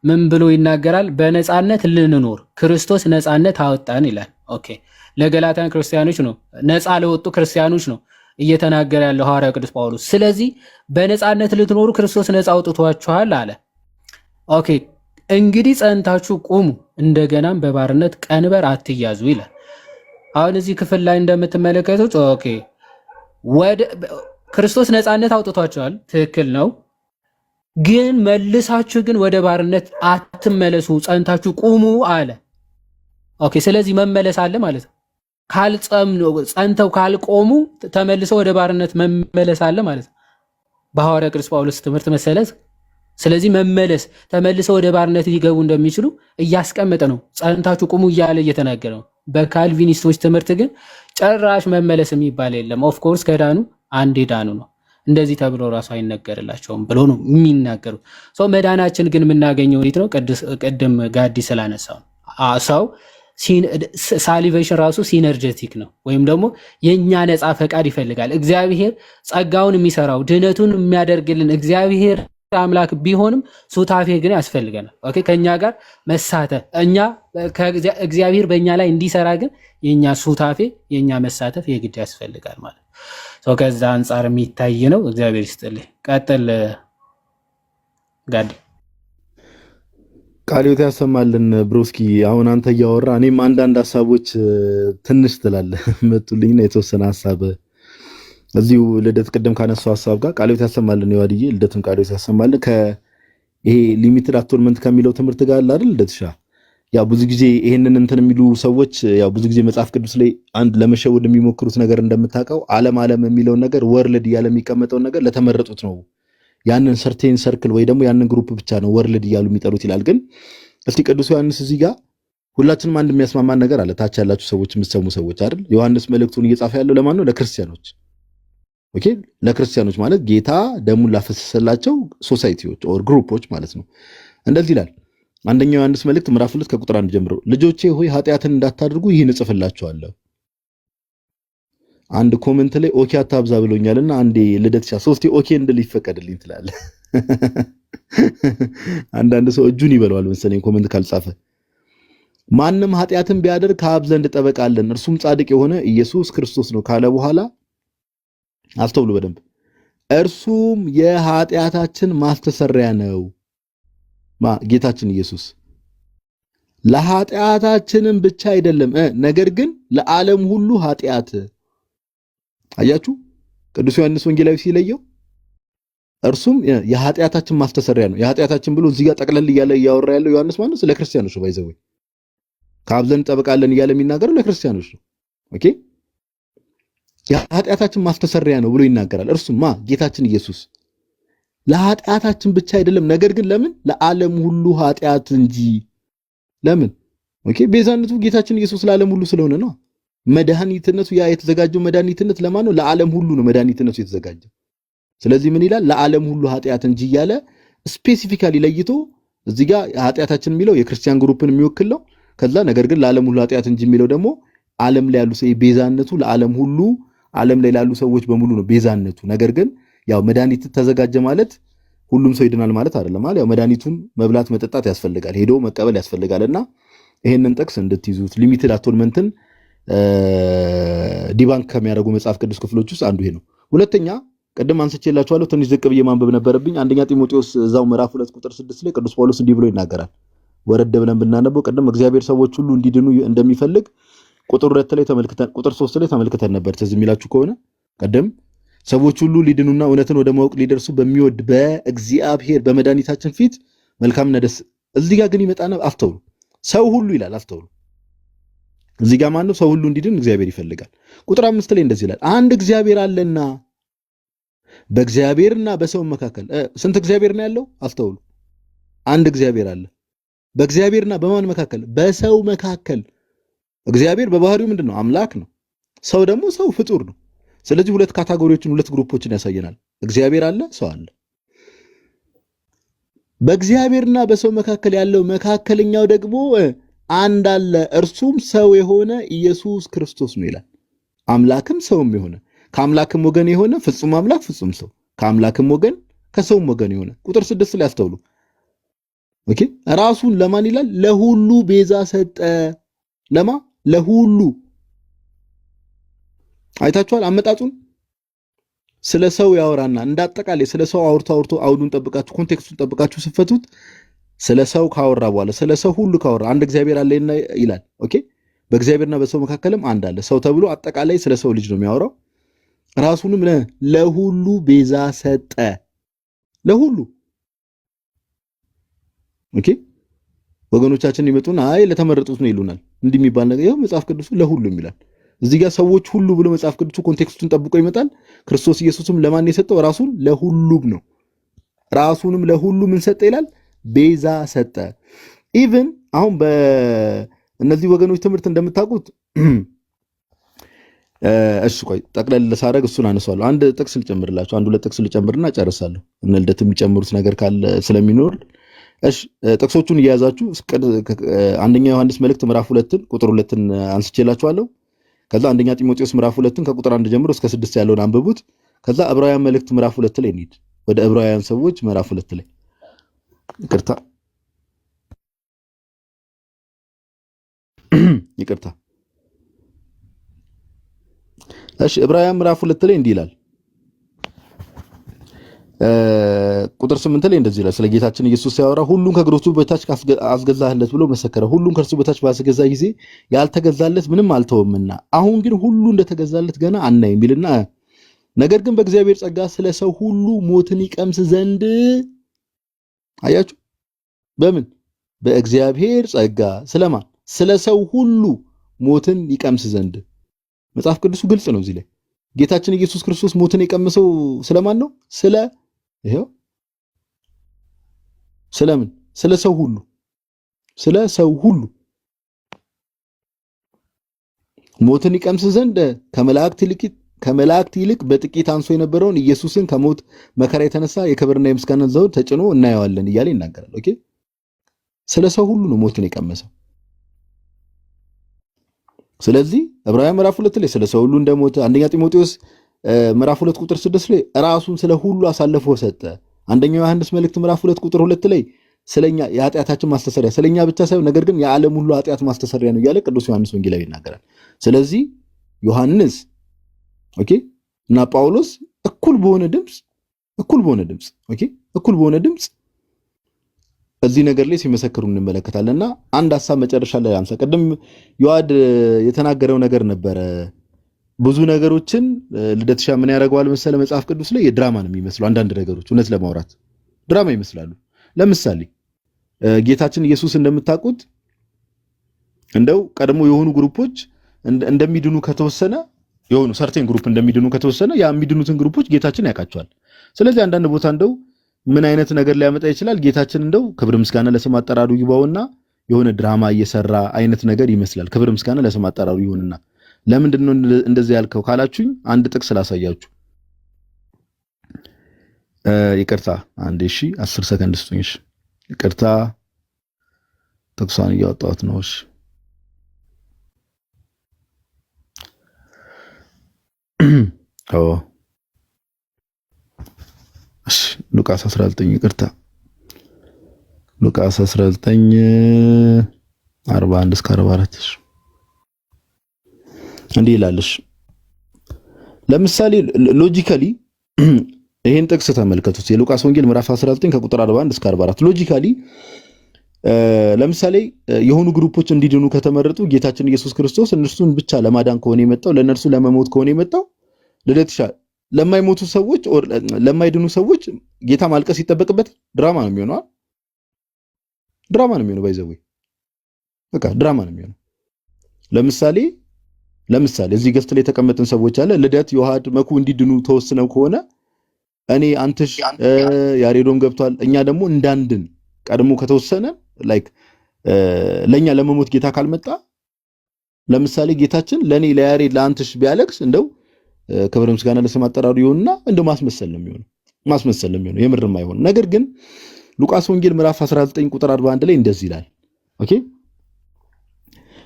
ምን ብሎ ይናገራል? በነፃነት ልንኖር ክርስቶስ ነፃነት አወጣን ይላል። ኦኬ ለገላትያን ክርስቲያኖች ነው፣ ነፃ ለወጡ ክርስቲያኖች ነው እየተናገረ ያለው ሐዋርያው ቅዱስ ጳውሎስ። ስለዚህ በነፃነት ልትኖሩ ክርስቶስ ነፃ አውጥቷችኋል አለ። ኦኬ እንግዲህ ጸንታችሁ ቁሙ፣ እንደገናም በባርነት ቀንበር አትያዙ ይላል። አሁን እዚህ ክፍል ላይ እንደምትመለከቱት ኦኬ ወደ ክርስቶስ ነፃነት አውጥቷችኋል፣ ትክክል ነው። ግን መልሳችሁ ግን ወደ ባርነት አትመለሱ፣ ጸንታችሁ ቁሙ አለ። ኦኬ ስለዚህ መመለስ አለ ማለት ነው። ጸንተው ካልቆሙ ተመልሰው ወደ ባርነት መመለስ አለ ማለት ነው በሐዋርያ ቅዱስ ጳውሎስ ትምህርት መሰረት። ስለዚህ መመለስ ተመልሰው ወደ ባርነት ሊገቡ እንደሚችሉ እያስቀመጠ ነው። ጸንታችሁ ቁሙ እያለ እየተናገረ ነው። በካልቪኒስቶች ትምህርት ግን ጭራሽ መመለስ የሚባል የለም። ኦፍኮርስ ከዳኑ አንዴ ዳኑ ነው፣ እንደዚህ ተብሎ ራሱ አይነገርላቸውም ብሎ ነው የሚናገሩ። ሰው መዳናችን ግን የምናገኘው እንዴት ነው? ቅድም ጋዲ ስላነሳው ሰው ሳሊቬሽን ራሱ ሲነርጀቲክ ነው፣ ወይም ደግሞ የእኛ ነፃ ፈቃድ ይፈልጋል። እግዚአብሔር ጸጋውን የሚሰራው ድህነቱን የሚያደርግልን እግዚአብሔር አምላክ ቢሆንም ሱታፌ ግን ያስፈልገናል። ኦኬ ከኛ ጋር መሳተፍ እኛ እግዚአብሔር በእኛ ላይ እንዲሰራ ግን የኛ ሱታፌ የኛ መሳተፍ የግድ ያስፈልጋል ማለት ነው። ከዛ አንጻር የሚታይ ነው። እግዚአብሔር ይስጥልኝ። ቀጥል ጋዲ። ቃልዮት ያሰማልን ብሮስኪ። አሁን አንተ እያወራ እኔም አንዳንድ ሀሳቦች ትንሽ ትላለህ መጡልኝና የተወሰነ ሀሳብ እዚሁ ልደት ቅድም ካነሳው ሀሳብ ጋር ቃልዮት ያሰማልን ይዋድዬ ልደትም ቃልዮት ያሰማልን ከይሄ ሊሚትድ አቶንመንት ከሚለው ትምህርት ጋር አለ አይደል? ልደትሻ ያው ብዙ ጊዜ ይሄንን እንትን የሚሉ ሰዎች ያው ብዙ ጊዜ መጽሐፍ ቅዱስ ላይ አንድ ለመሸወድ የሚሞክሩት ነገር እንደምታውቀው ዓለም የሚለውን ነገር ወርልድ እያለ የሚቀመጠውን ነገር ለተመረጡት ነው፣ ያንን ሰርቴን ሰርክል ወይ ደግሞ ያንን ግሩፕ ብቻ ነው ወርልድ እያሉ የሚጠሩት ይላል። ግን እስቲ ቅዱስ ዮሐንስ እዚህ ጋር ሁላችንም አንድ የሚያስማማን ነገር አለ። ታች ያላችሁ ሰዎች የምትሰሙ ሰዎች አይደል? ዮሐንስ መልእክቱን እየጻፈ ያለው ለማን ነው? ለክርስቲያኖች። ኦኬ ለክርስቲያኖች ማለት ጌታ ደሙን ላፈሰሰላቸው ሶሳይቲዎች ኦር ግሩፖች ማለት ነው። እንደዚህ ይላል አንደኛው ዮሐንስ መልእክት ምዕራፍ 2 ከቁጥር 1 ጀምሮ ልጆቼ ሆይ ኃጢአትን እንዳታደርጉ ይህን እጽፍላችኋለሁ። አንድ ኮሜንት ላይ ኦኬ አታብዛ ብሎኛልና አንዴ ልደትሻ ሶስቴ ኦኬ እንድል ይፈቀድልኝ ትላለህ። አንዳንድ ሰው እጁን ይበለዋል መሰለኝ ኮሜንት ካልጻፈ። ማንም ኃጢአትን ቢያደርግ ከአብ ዘንድ ጠበቃ አለን እርሱም ጻድቅ የሆነ ኢየሱስ ክርስቶስ ነው ካለ በኋላ አስተውሉ በደንብ እርሱም የኃጢአታችን ማስተሰሪያ ነው ጌታችን ኢየሱስ ለኃጢአታችንም ብቻ አይደለም ነገር ግን ለዓለም ሁሉ ኃጢአት። አያችሁ ቅዱስ ዮሐንስ ወንጌላዊ ሲለየው እርሱም የኃጢአታችን ማስተሰሪያ ነው። የኃጢአታችን ብሎ እዚህ ጋር ጠቅለል እያለ እያወራ ያለው ዮሐንስ ማለት ስለ ክርስቲያኖች ነው። ባይዘው ከአብ ዘንድ ጠበቃለን እያለ የሚናገረው ለክርስቲያኖች ነው። ኦኬ የኃጢአታችን ማስተሰሪያ ነው ብሎ ይናገራል። እርሱም ጌታችን ኢየሱስ ለኃጢአታችን ብቻ አይደለም ነገር ግን ለምን ለዓለም ሁሉ ኃጢአት እንጂ። ለምን ኦኬ ቤዛነቱ ጌታችን ኢየሱስ ለዓለም ሁሉ ስለሆነ ነው። መድኃኒትነቱ ያ የተዘጋጀው መድኃኒትነት ለማን ነው? ለዓለም ሁሉ ነው መድኃኒትነቱ የተዘጋጀው። ስለዚህ ምን ይላል? ለዓለም ሁሉ ኃጢአት እንጂ እያለ ስፔሲፊካሊ ለይቶ እዚህ ጋር ኃጢአታችን የሚለው የክርስቲያን ግሩፕን የሚወክል ነው። ከዛ ነገር ግን ለዓለም ሁሉ ኃጢአት እንጂ የሚለው ደግሞ ዓለም ላይ ያሉ ሰው ቤዛነቱ ለዓለም ሁሉ ዓለም ላይ ያሉ ሰዎች በሙሉ ነው ቤዛነቱ። ነገር ግን ያው መድኃኒት ተዘጋጀ ማለት ሁሉም ሰው ይድናል ማለት አይደለም። ማለት ያው መድኃኒቱን መብላት መጠጣት ያስፈልጋል፣ ሄዶ መቀበል ያስፈልጋልና ይሄንን ጥቅስ እንድትይዙት ሊሚትድ አቶንመንትን ዲባንክ ከሚያደርጉ መጽሐፍ ቅዱስ ክፍሎች ውስጥ አንዱ ይሄ ነው። ሁለተኛ ቀደም አንስቼላችኋለሁ ትንሽ ዝቅ ብዬ ማንበብ ነበረብኝ። አንደኛ ጢሞቴዎስ እዛው ምዕራፍ 2 ቁጥር 6 ላይ ቅዱስ ጳውሎስ እንዲህ ብሎ ይናገራል። ወረድ ብለን ብናነበው ቀደም እግዚአብሔር ሰዎች ሁሉ እንዲድኑ እንደሚፈልግ ቁጥር 2 ላይ ተመልክተን ቁጥር 3 ላይ ተመልክተን ነበር። ትዝ የሚላችሁ ከሆነ ቀደም ሰዎች ሁሉ ሊድኑና እውነትን ወደ ማወቅ ሊደርሱ በሚወድ በእግዚአብሔር በመድኃኒታችን ፊት መልካምና ደስ። እዚህ ጋር ግን ይመጣና አስተውሉ፣ ሰው ሁሉ ይላል። አስተውሉ እዚህ ጋር ማነው? ሰው ሁሉ እንዲድን እግዚአብሔር ይፈልጋል። ቁጥር 5 ላይ እንደዚህ ይላል፣ አንድ እግዚአብሔር አለና በእግዚአብሔርና በሰው መካከል ስንት እግዚአብሔር ነው ያለው? አስተውሉ፣ አንድ እግዚአብሔር አለ። በእግዚአብሔርና በማን መካከል? በሰው መካከል። እግዚአብሔር በባህሪው ምንድነው? አምላክ ነው። ሰው ደግሞ ሰው ፍጡር ነው። ስለዚህ ሁለት ካታጎሪዎችን ሁለት ግሩፖችን ያሳየናል። እግዚአብሔር አለ፣ ሰው አለ። በእግዚአብሔርና በሰው መካከል ያለው መካከለኛው ደግሞ አንድ አለ፣ እርሱም ሰው የሆነ ኢየሱስ ክርስቶስ ነው ይላል። አምላክም ሰውም የሆነ ከአምላክም ወገን የሆነ ፍጹም አምላክ ፍጹም ሰው፣ ከአምላክም ወገን ከሰውም ወገን የሆነ። ቁጥር 6 ላይ አስተውሉ። ኦኬ ራሱን ለማን ይላል? ለሁሉ ቤዛ ሰጠ። ለማ? ለሁሉ። አይታችኋል አመጣጡን። ስለ ሰው ያወራና እንዳጠቃላይ ስለ ሰው አውርቶ አውዱን ጠብቃችሁ ኮንቴክስቱን ጠብቃችሁ ስፈቱት ስለ ሰው ካወራ በኋላ ስለ ሰው ሁሉ ካወራ አንድ እግዚአብሔር አለ ይላል። ኦኬ በእግዚአብሔርና በሰው መካከልም አንድ አለ። ሰው ተብሎ አጠቃላይ ስለ ሰው ልጅ ነው የሚያወራው። ራሱንም ለሁሉ ቤዛ ሰጠ። ለሁሉ ኦኬ ወገኖቻችን ይመጡና አይ ለተመረጡት ነው ይሉናል። እንዲህ የሚባል ነገር ያው መጽሐፍ ቅዱሱ ለሁሉ ይላል። እዚህ ጋር ሰዎች ሁሉ ብሎ መጽሐፍ ቅዱሱ ኮንቴክስቱን ጠብቆ ይመጣል። ክርስቶስ ኢየሱስም ለማን የሰጠው? ራሱን ለሁሉም ነው። ራሱንም ለሁሉ ምን ሰጠ ይላል? ቤዛ ሰጠ። ኢቭን አሁን በእነዚህ ወገኖች ትምህርት እንደምታውቁት እሺ ቆይ ጠቅለል ለሳረግ እሱን አነሳለሁ። አንድ ጥቅስ ልጨምርላችሁ፣ አንድ ሁለት ጥቅስ ልጨምርና ጨርሳለሁ። እነ ልደት የሚጨምሩት ነገር ካለ ስለሚኖር እሺ ጥቅሶቹን እየያዛችሁ አንደኛ ዮሐንስ መልእክት ምዕራፍ 2 ቁጥር 2 አንስቼላችኋለሁ። ከዛ አንደኛ ጢሞቴዎስ ምዕራፍ 2 ከቁጥር 1 ጀምሮ እስከ 6 ያለውን አንብቡት። ከዛ ዕብራውያን መልእክት ምዕራፍ 2 ላይ እንሂድ። ወደ ዕብራውያን ሰዎች ምዕራፍ 2 ላይ ይቅርታ እሺ ዕብራውያን ምዕራፍ 2 ላይ እንዲህ ይላል። ቁጥር 8 ላይ እንደዚህ ይላል። ስለ ጌታችን ኢየሱስ ሲያወራ ሁሉን ከእግሮቹ በታች አስገዛህለት ብሎ መሰከረ። ሁሉን ከእርሱ በታች ባስገዛ ጊዜ ያልተገዛለት ምንም አልተወምና አሁን ግን ሁሉ እንደተገዛለት ገና አናይም ይልና ነገር ግን በእግዚአብሔር ጸጋ ስለ ሰው ሁሉ ሞትን ይቀምስ ዘንድ አያችሁ። በምን? በእግዚአብሔር ጸጋ ስለማን? ስለ ሰው ሁሉ ሞትን ይቀምስ ዘንድ። መጽሐፍ ቅዱሱ ግልጽ ነው። እዚህ ላይ ጌታችን ኢየሱስ ክርስቶስ ሞትን የቀመሰው ስለማን ነው? ይሄው ስለምን? ስለ ሰው ሁሉ። ስለ ሰው ሁሉ ሞትን ይቀምስ ዘንድ ከመላእክት ይልቅ በጥቂት አንሶ የነበረውን ኢየሱስን ከሞት መከራ የተነሳ የክብርና የምስጋና ዘውድ ተጭኖ እናየዋለን እያለ ይናገራል። ኦኬ ስለ ሰው ሁሉ ነው ሞትን የቀመሰው። ስለዚህ ዕብራውያን ምዕራፍ 2 ላይ ስለ ሰው ሁሉ እንደሞተ፣ አንደኛ ጢሞቴዎስ ምዕራፍ 2 ቁጥር 6 ላይ ራሱን ስለ ሁሉ አሳልፎ ሰጠ። አንደኛው ዮሐንስ መልእክት ምዕራፍ 2 ቁጥር 2 ላይ ስለኛ የኃጢአታችን ማስተሰሪያ ስለኛ ብቻ ሳይሆን ነገር ግን የዓለም ሁሉ ኃጢአት ማስተሰሪያ ነው እያለ ቅዱስ ዮሐንስ ወንጌላዊ ይናገራል። ስለዚህ ዮሐንስ ኦኬ እና ጳውሎስ እኩል በሆነ ድምጽ እዚህ ነገር ላይ ሲመሰክሩ እንመለከታለንና አንድ ሐሳብ መጨረሻ ላይ አምሳ ቀደም ዮሐድ የተናገረው ነገር ነበረ። ብዙ ነገሮችን ልደትሻ ምን ያደርገዋል መሰለ መጽሐፍ ቅዱስ ላይ የድራማ ነው የሚመስሉ አንዳንድ ነገሮች እውነት ለማውራት ድራማ ይመስላሉ። ለምሳሌ ጌታችን ኢየሱስ እንደምታውቁት እንደው ቀድሞ የሆኑ ግሩፖች እንደሚድኑ ከተወሰነ የሆኑ ሰርቴን ግሩፕ እንደሚድኑ ከተወሰነ ያ የሚድኑትን ግሩፖች ጌታችን ያውቃቸዋል። ስለዚህ አንዳንድ ቦታ እንደው ምን አይነት ነገር ሊያመጣ ይችላል ጌታችን እንደው ክብር ምስጋና ለስም አጠራሩ ይባውና የሆነ ድራማ እየሰራ አይነት ነገር ይመስላል። ክብር ምስጋና ለስም አጠራሩ ይሁንና ለምንድን ነው እንደዚህ ያልከው ካላችሁኝ አንድ ጥቅስ ላሳያችሁ። ይቅርታ አንዴ 10 ሰከንድ ስጡኝ። ይቅርታ ጥቅሷን እያወጣሁት ነው። ሉቃስ 19 ይቅርታ ሉቃስ 19 41 እስከ 44 እንዲህ ይላልሽ። ለምሳሌ ሎጂካሊ ይሄን ጥቅስ ተመልከቱት። የሉቃስ ወንጌል ምዕራፍ 19 ከቁጥር 41 እስከ 44 ሎጂካሊ ለምሳሌ የሆኑ ግሩፖች እንዲድኑ ከተመረጡ ጌታችን ኢየሱስ ክርስቶስ እነሱን ብቻ ለማዳን ከሆነ የመጣው ለነርሱ ለመሞት ከሆነ የመጣው ልደትሻ ለማይሞቱ ሰዎች ለማይድኑ ሰዎች ጌታ ማልቀስ ይተበቅበት ድራማ ነው የሚሆነው። ባይዘው በቃ ድራማ ነው የሚሆነው። ለምሳሌ እዚህ ገስት ላይ የተቀመጥን ሰዎች አለ ልደት ዮሐድ መኩ እንዲድኑ ተወስነው ከሆነ እኔ አንተሽ ያሬዶም ገብቷል እኛ ደግሞ እንዳንድን ቀድሞ ከተወሰነ ላይክ ለኛ ለመሞት ጌታ ካልመጣ ለምሳሌ ጌታችን ለኔ ለያሬድ ለአንተሽ ቢያለቅስ እንደው ክብር ምስጋና ለስም አጠራሩ ይሁንና እንደው ማስመሰል ነው የሚሆነው የምርም አይሆን። ነገር ግን ሉቃስ ወንጌል ምዕራፍ 19 ቁጥር 41 ላይ እንደዚህ ይላል። ኦኬ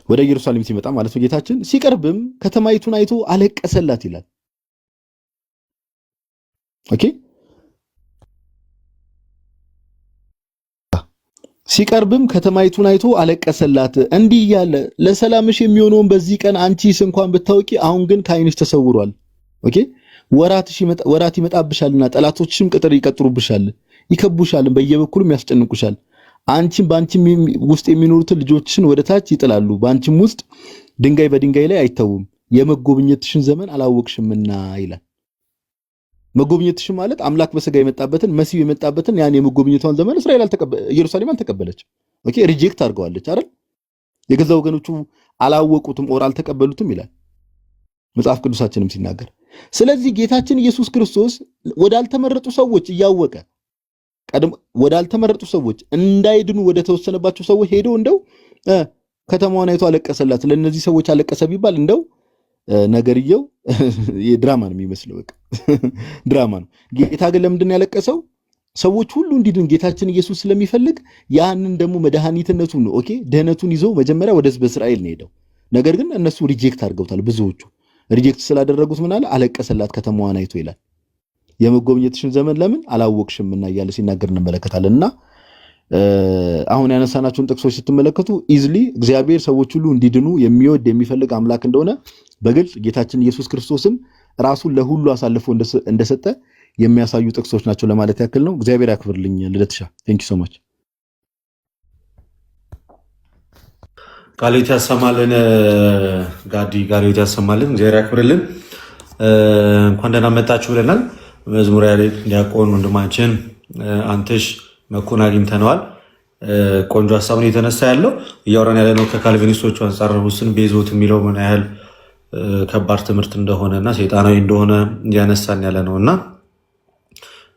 ወደ ኢየሩሳሌም ሲመጣ ማለት ነው ጌታችን ሲቀርብም ከተማይቱን አይቶ አለቀሰላት ይላል። ኦኬ ሲቀርብም ከተማይቱን አይቶ አለቀሰላት እንዲህ ያለ ለሰላምሽ የሚሆነውን በዚህ ቀን አንቺስ እንኳን ብታውቂ አሁን ግን ከዓይንሽ ተሰውሯል። ኦኬ ወራት ይመጣብሻልና ጠላቶችሽም ቅጥር ይቀጥሩብሻል፣ ይከቡሻል፣ በየበኩሉም ያስጨንቁሻል። አንቺም በአንቺም ውስጥ የሚኖሩትን ልጆችሽን ወደ ታች ይጥላሉ፣ በአንቺም ውስጥ ድንጋይ በድንጋይ ላይ አይተውም፣ የመጎብኘትሽን ዘመን አላወቅሽምና ይላል። መጎብኘትሽ ማለት አምላክ በስጋ የመጣበትን መሲሁ የመጣበትን ያን የመጎብኘቷን ዘመን ኢየሩሳሌም አልተቀበለች። ኦኬ ሪጀክት አድርገዋለች አይደል? የገዛ ወገኖቹ አላወቁትም ኦር አልተቀበሉትም ይላል መጽሐፍ ቅዱሳችንም ሲናገር። ስለዚህ ጌታችን ኢየሱስ ክርስቶስ ወዳልተመረጡ ሰዎች እያወቀ ወዳልተመረጡ ሰዎች እንዳይድኑ ወደ ተወሰነባቸው ሰዎች ሄዶ እንደው ከተማዋን አይቶ አለቀሰላት። ለነዚህ ሰዎች አለቀሰ ቢባል እንደው ነገርየው የድራማ ነው የሚመስለው። በቃ ድራማ ነው። ጌታ ግን ለምንድን ያለቀሰው? ሰዎች ሁሉ እንዲድን ጌታችን ኢየሱስ ስለሚፈልግ ያንን ደግሞ መድኃኒትነቱን ነው ኦኬ ደህነቱን ይዞ መጀመሪያ ወደ ሕዝበ እስራኤል ነው ሄደው። ነገር ግን እነሱ ሪጀክት አድርገውታል። ብዙዎቹ ሪጀክት ስላደረጉት ምን አለ? አለቀሰላት ከተማዋን አይቶ ይላል። የመጎብኘትሽን ዘመን ለምን አላወቅሽምና እያለ ሲናገር እንመለከታለንና አሁን ያነሳናቸውን ጥቅሶች ስትመለከቱ ኢዝሊ እግዚአብሔር ሰዎች ሁሉ እንዲድኑ የሚወድ የሚፈልግ አምላክ እንደሆነ በግልጽ ጌታችን ኢየሱስ ክርስቶስም ራሱን ለሁሉ አሳልፎ እንደሰጠ የሚያሳዩ ጥቅሶች ናቸው ለማለት ያክል ነው። እግዚአብሔር ያክብርልኝ ልደትሻ። ቴንክ ዩ ሶ ማች። ቃልዮት ያሰማልን ጋዲ ቃልዮት ያሰማልን። እግዚአብሔር ያክብርልን። እንኳን ደህና መጣችሁ ብለናል። መዝሙር ያሬድ ዲያቆን ወንድማችን አንተሽ መኩን አግኝተነዋል። ቆንጆ ሐሳብ ነው የተነሳ ያለው። እያወራን ያለነው ከካልቪኒስቶቹ አንጻር ውስን ቤዞት የሚለው ምን ያህል ከባድ ትምህርት እንደሆነና ሰይጣናዊ እንደሆነ እያነሳን ያለ ነውና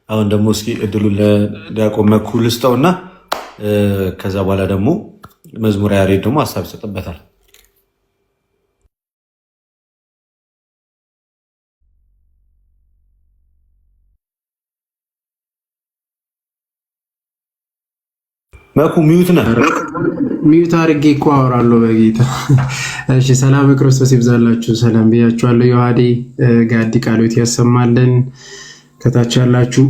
አሁን ደግሞ እስኪ እድሉን ለዲያቆን መኩ ልስጠውና ከዛ በኋላ ደግሞ መዝሙር ያሬድ ደግሞ ሐሳብ ይሰጥበታል። መኩ ሚዩት ነህ? ሚዩት አድርጌ እኮ አወራለሁ በጌታ። እሺ ሰላም ክርስቶስ ይብዛላችሁ። ሰላም ብያችኋለሁ። ዮሐዴ ጋዲ ቃልዮት ያሰማልን። ከታች ያላችሁ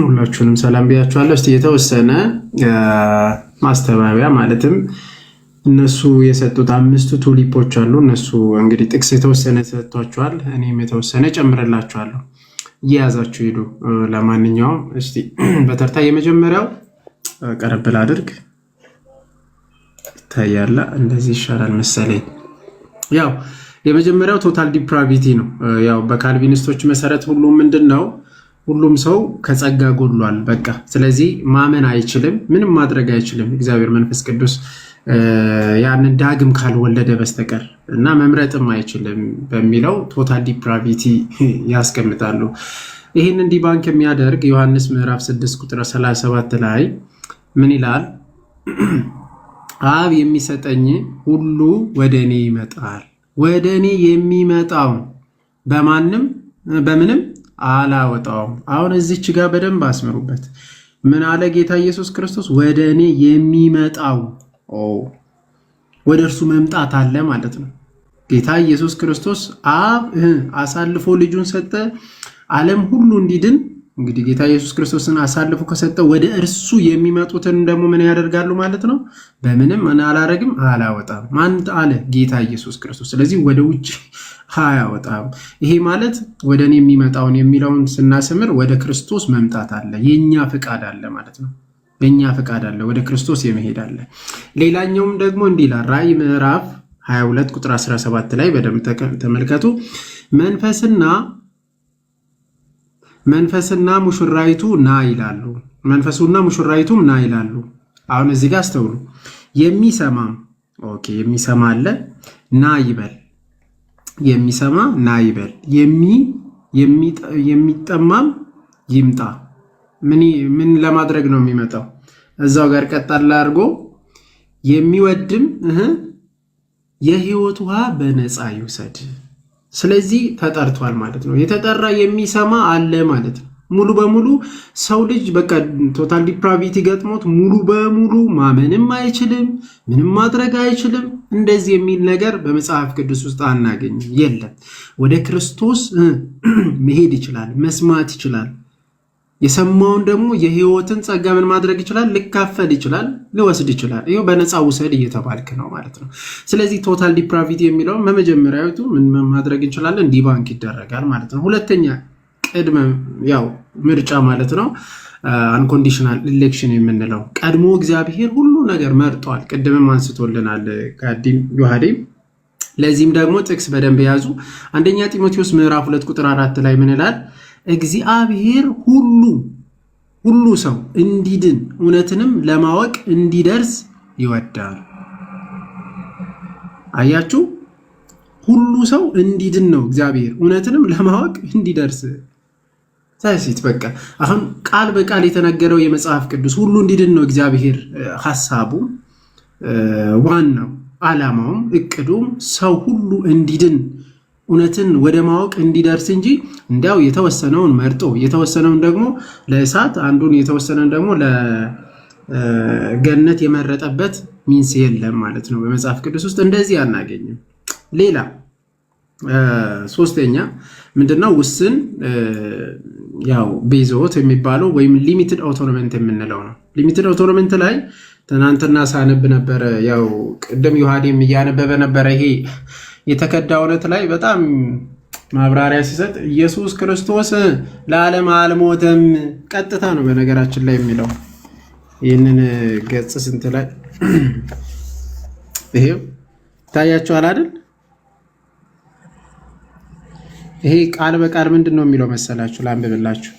ሁላችሁንም ሰላም ብያችኋለሁ። እስቲ የተወሰነ ማስተባበያ ማለትም እነሱ የሰጡት 5 ቱሊፖች አሉ። እነሱ እንግዲህ ጥቅስ የተወሰነ ሰጥቷቸዋል። እኔም የተወሰነ ጨምረላችኋለሁ። እየያዛችሁ ሄዱ። ለማንኛውም እስቲ በተርታ የመጀመሪያው ቀረብ ላድርግ። ይታያል። እንደዚህ ይሻላል መሰለኝ። ያው የመጀመሪያው ቶታል ዲፕራቪቲ ነው። ያው በካልቪኒስቶች መሰረት ሁሉም ሰው ከጸጋ ጎድሏል። በቃ ስለዚህ ማመን አይችልም፣ ምንም ማድረግ አይችልም እግዚአብሔር መንፈስ ቅዱስ ያንን ዳግም ካልወለደ በስተቀር እና መምረጥም አይችልም በሚለው ቶታል ዲፕራቪቲ ያስቀምጣሉ። ይህንን ዲባንክ የሚያደርግ ዮሐንስ ምዕራፍ 6 ቁጥር 37 ላይ ምን ይላል? አብ የሚሰጠኝ ሁሉ ወደ እኔ ይመጣል፣ ወደ እኔ የሚመጣው በምንም አላወጣውም። አሁን እዚች ጋር በደንብ አስምሩበት። ምን አለ ጌታ ኢየሱስ ክርስቶስ? ወደ እኔ የሚመጣው ወደ እርሱ መምጣት አለ ማለት ነው። ጌታ ኢየሱስ ክርስቶስ አብ አሳልፎ ልጁን ሰጠ ዓለም ሁሉ እንዲድን። እንግዲህ ጌታ ኢየሱስ ክርስቶስን አሳልፎ ከሰጠ ወደ እርሱ የሚመጡትን ደግሞ ምን ያደርጋሉ ማለት ነው? በምንም ምን አላረግም አላወጣም። ማን አለ? ጌታ ኢየሱስ ክርስቶስ። ስለዚህ ወደ ውጭ አያወጣም። ይሄ ማለት ወደ እኔ የሚመጣውን የሚለውን ስናስምር ወደ ክርስቶስ መምጣት አለ፣ የኛ ፍቃድ አለ ማለት ነው። የኛ ፍቃድ አለ፣ ወደ ክርስቶስ የመሄድ አለ። ሌላኛውም ደግሞ እንዲህ ይላል ራእይ ምዕራፍ 22 ቁጥር 17 ላይ በደንብ ተመልከቱ። መንፈስና ሙሽራይቱ ና ይላሉ። መንፈሱና ሙሽራይቱም ና ይላሉ። አሁን እዚህ ጋር አስተውሉ። የሚሰማ አለ፣ ና ይበል። የሚሰማ ና ይበል፣ የሚጠማም ይምጣ። ምን ለማድረግ ነው የሚመጣው? እዛው ጋር ቀጣላ አድርጎ የሚወድም የህይወት ውሃ በነፃ ይውሰድ። ስለዚህ ተጠርቷል ማለት ነው። የተጠራ የሚሰማ አለ ማለት ነው። ሙሉ በሙሉ ሰው ልጅ በቃ ቶታል ዲፕራቪቲ ገጥሞት ሙሉ በሙሉ ማመንም አይችልም፣ ምንም ማድረግ አይችልም። እንደዚህ የሚል ነገር በመጽሐፍ ቅዱስ ውስጥ አናገኝም፣ የለም። ወደ ክርስቶስ መሄድ ይችላል፣ መስማት ይችላል። የሰማውን ደግሞ የህይወትን ጸጋ ምን ማድረግ ይችላል? ልካፈል ይችላል፣ ሊወስድ ይችላል። ይሄው በነፃ ውሰድ እየተባልክ ነው ማለት ነው። ስለዚህ ቶታል ዲፕራቪቲ የሚለውን በመጀመሪያዊቱ ምን ማድረግ እንችላለን? ዲባንክ ይደረጋል ማለት ነው። ሁለተኛ ቅድመ ምርጫ ማለት ነው። አንኮንዲሽናል ኢሌክሽን የምንለው ቀድሞ እግዚአብሔር ሁሉ ነገር መርጧል። ቅድምም አንስቶልናል ዮሐዴም። ለዚህም ደግሞ ጥቅስ በደንብ ያዙ። አንደኛ ጢሞቴዎስ ምዕራፍ 2 ቁጥር 4 ላይ ምን ይላል? እግዚአብሔር ሁሉ ሰው እንዲድን እውነትንም ለማወቅ እንዲደርስ ይወዳል። አያችሁ፣ ሁሉ ሰው እንዲድን ነው እግዚአብሔር እውነትንም ለማወቅ እንዲደርስ። ሳይሲት በቃ አሁን ቃል በቃል የተነገረው የመጽሐፍ ቅዱስ ሁሉ እንዲድን ነው እግዚአብሔር ሐሳቡ፣ ዋናው ዓላማውም እቅዱም ሰው ሁሉ እንዲድን እውነትን ወደ ማወቅ እንዲደርስ እንጂ እንዲያው የተወሰነውን መርጦ የተወሰነውን ደግሞ ለእሳት አንዱን የተወሰነን ደግሞ ለገነት የመረጠበት ሚንስ የለም ማለት ነው። በመጽሐፍ ቅዱስ ውስጥ እንደዚህ አናገኝም። ሌላ ሶስተኛ ምንድነው? ውስን ቤዞት የሚባለው ወይም ሊሚትድ አውቶኖመንት የምንለው ነው። ሊሚትድ አውቶኖመንት ላይ ትናንትና ሳነብ ነበረ። ቅድም ዮሐዴም እያነበበ ነበረ። ይሄ የተከዳ እውነት ላይ በጣም ማብራሪያ ሲሰጥ ኢየሱስ ክርስቶስ ለዓለም አልሞተም፣ ቀጥታ ነው በነገራችን ላይ የሚለው። ይህንን ገጽ ስንት ላይ ይሄው ታያችኋል አይደል? ይሄ ቃል በቃል ምንድን ነው የሚለው መሰላችሁ? ላንብብላችሁ።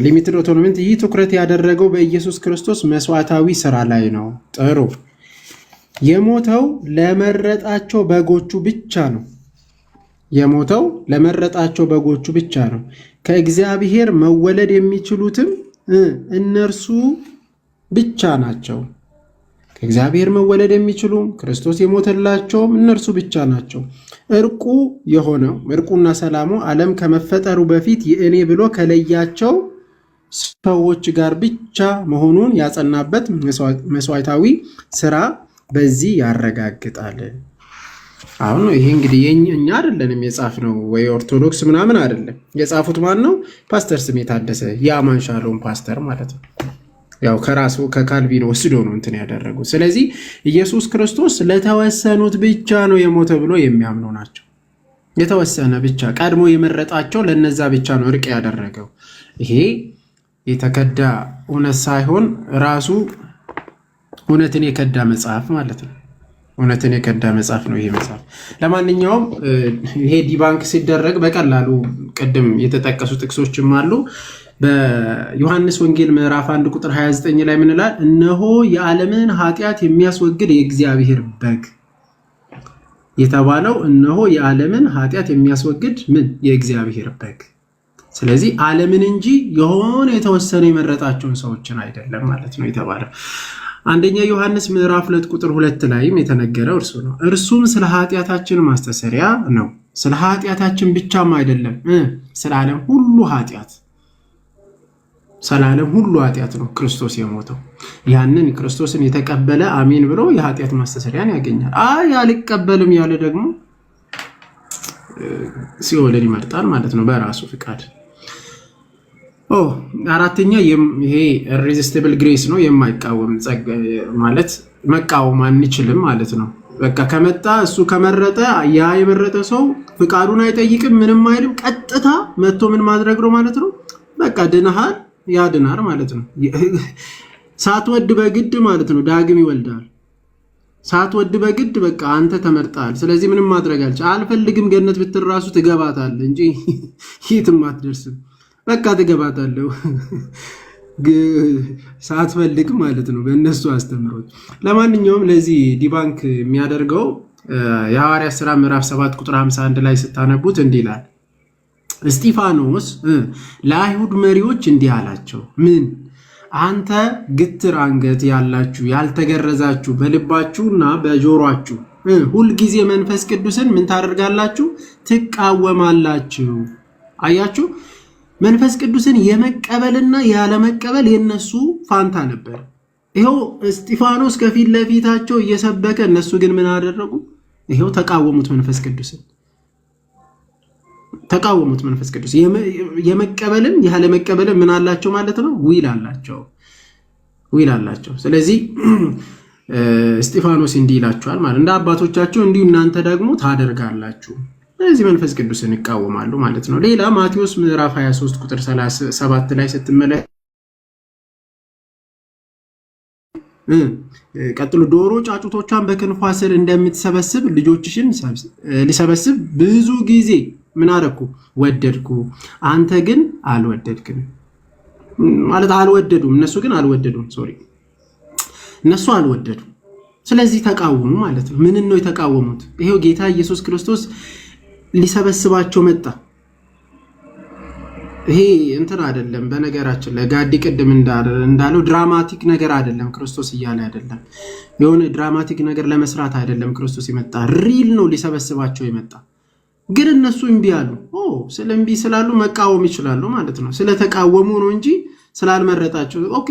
ሊሚትድ አውቶኖመንት ይህ ትኩረት ያደረገው በኢየሱስ ክርስቶስ መስዋዕታዊ ስራ ላይ ነው። ጥሩ። የሞተው ለመረጣቸው በጎቹ ብቻ ነው። የሞተው ለመረጣቸው በጎቹ ብቻ ነው። ከእግዚአብሔር መወለድ የሚችሉትም እነርሱ ብቻ ናቸው። ከእግዚአብሔር መወለድ የሚችሉ ክርስቶስ የሞተላቸውም እነርሱ ብቻ ናቸው። እርቁና ሰላሙ ዓለም ከመፈጠሩ በፊት የእኔ ብሎ ከለያቸው ሰዎች ጋር ብቻ መሆኑን ያጸናበት መስዋዕታዊ ስራ በዚህ ያረጋግጣል። አሁን ይሄ እንግዲህ እኛ አይደለንም የጻፍነው ወይ ኦርቶዶክስ ምናምን አይደለም። የጻፉት ማን ነው? ፓስተር ስሜ ታደሰ የአማን ሻሎም ፓስተር ማለት ነው። ያው ከራሱ ከካልቪን ወስዶ ነው እንትን ያደረጉት። ስለዚህ ኢየሱስ ክርስቶስ ለተወሰኑት ብቻ ነው የሞተ ብሎ የሚያምኑ ናቸው። የተወሰነ ብቻ ቀድሞ የመረጣቸው ለነዛ ብቻ ነው እርቅ ያደረገው። ይሄ የተከዳ እውነት ሳይሆን ራሱ እውነትን የከዳ መጽሐፍ ማለት ነው። እውነትን የከዳ መጽሐፍ ነው ይሄ መጽሐፍ። ለማንኛውም ይሄ ዲባንክ ሲደረግ በቀላሉ ቅድም የተጠቀሱ ጥቅሶችም አሉ። በዮሐንስ ወንጌል ምዕራፍ 1 ቁጥር 29 ላይ ምን ይላል? እነሆ የዓለምን ኃጢአት የሚያስወግድ የእግዚአብሔር በግ የተባለው እነሆ የዓለምን ኃጢአት የሚያስወግድ ምን የእግዚአብሔር በግ። ስለዚህ ዓለምን እንጂ የሆነ የተወሰነ የመረጣቸውን ሰዎችን አይደለም ማለት ነው የተባለው። አንደኛ ዮሐንስ ምዕራፍ 2 ቁጥር 2 ላይም የተነገረው እርሱ ነው። እርሱም ስለ ኃጢአታችን ማስተሰሪያ ነው። ስለ ኃጢአታችን ብቻም አይደለም፣ ስለ ዓለም ሁሉ ኃጢአት፣ ስለ ዓለም ሁሉ ኃጢአት ነው ክርስቶስ የሞተው። ያንን ክርስቶስን የተቀበለ አሜን ብሎ የኃጢአት ማስተሰሪያን ያገኛል። አይ አልቀበልም ያለ ደግሞ ሲኦልን ይመርጣል ማለት ነው በራሱ ፍቃድ። አራተኛ ይሄ ኢሬዚስቲብል ግሬስ ነው። የማይቃወም ማለት መቃወም አንችልም ማለት ነው። በቃ ከመጣ እሱ ከመረጠ ያ የመረጠ ሰው ፍቃዱን አይጠይቅም፣ ምንም አይልም። ቀጥታ መጥቶ ምን ማድረግ ነው ማለት ነው። በቃ ድነሃል፣ ያድናር ማለት ነው። ሳትወድ በግድ ማለት ነው። ዳግም ይወልዳል። ሳትወድ በግድ በቃ አንተ ተመርጣል። ስለዚህ ምንም ማድረግ አልፈልግም ገነት ብትል ራሱ ትገባታለህ እንጂ የትም አትደርስም። በቃ ትገባታለህ ሳትፈልግ ማለት ነው በእነሱ አስተምሮት። ለማንኛውም ለዚህ ዲባንክ የሚያደርገው የሐዋርያት ሥራ ምዕራፍ 7 ቁጥር 51 ላይ ስታነቡት እንዲህ ይላል። እስጢፋኖስ ለአይሁድ መሪዎች እንዲህ አላቸው፣ ምን አንተ ግትር አንገት ያላችሁ ያልተገረዛችሁ በልባችሁና በጆሮአችሁ ሁልጊዜ መንፈስ ቅዱስን ምን ታደርጋላችሁ? ትቃወማላችሁ። አያችሁ፣ መንፈስ ቅዱስን የመቀበልና ያለመቀበል የነሱ ፋንታ ነበር። ይኸው እስጢፋኖስ ከፊት ለፊታቸው እየሰበከ እነሱ ግን ምን አደረጉ? ይኸው ተቃወሙት። መንፈስ ቅዱስን ተቃወሙት። መንፈስ ቅዱስ የመቀበልን ያለመቀበልን ምን አላቸው ማለት ነው? ዊል አላቸው። ስለዚህ እስጢፋኖስ እንዲህ ይላቸዋል ማለት እንደ አባቶቻቸው እንዲሁ እናንተ ደግሞ ታደርጋላችሁ። ስለዚህ መንፈስ ቅዱስን ይቃወማሉ ማለት ነው። ሌላ ማቴዎስ ምዕራፍ 23 ቁጥር 37 ላይ ስትመለከቱ ቀጥሎ ዶሮ ጫጩቶቿን በክንፏ ስር እንደምትሰበስብ ልጆችሽን ሊሰበስብ ብዙ ጊዜ ምን አደረኩ? ወደድኩ፣ አንተ ግን አልወደድክም ማለት አልወደዱም። እነሱ ግን አልወደዱም። እነሱ አልወደዱም። ስለዚህ ተቃወሙ ማለት ነው። ምን ነው የተቃወሙት? ይሄው ጌታ ኢየሱስ ክርስቶስ ሊሰበስባቸው መጣ። ይሄ እንትን አይደለም። በነገራችን ላይ ጋዲ ቅድም እንዳለው ድራማቲክ ነገር አይደለም። ክርስቶስ እያለ አይደለም፣ የሆነ ድራማቲክ ነገር ለመስራት አይደለም ክርስቶስ የመጣ ሪል ነው። ሊሰበስባቸው የመጣ ግን እነሱ እምቢ አሉ። ስለምቢ ስላሉ መቃወም ይችላሉ ማለት ነው። ስለተቃወሙ ነው እንጂ ስላልመረጣቸው። ኦኬ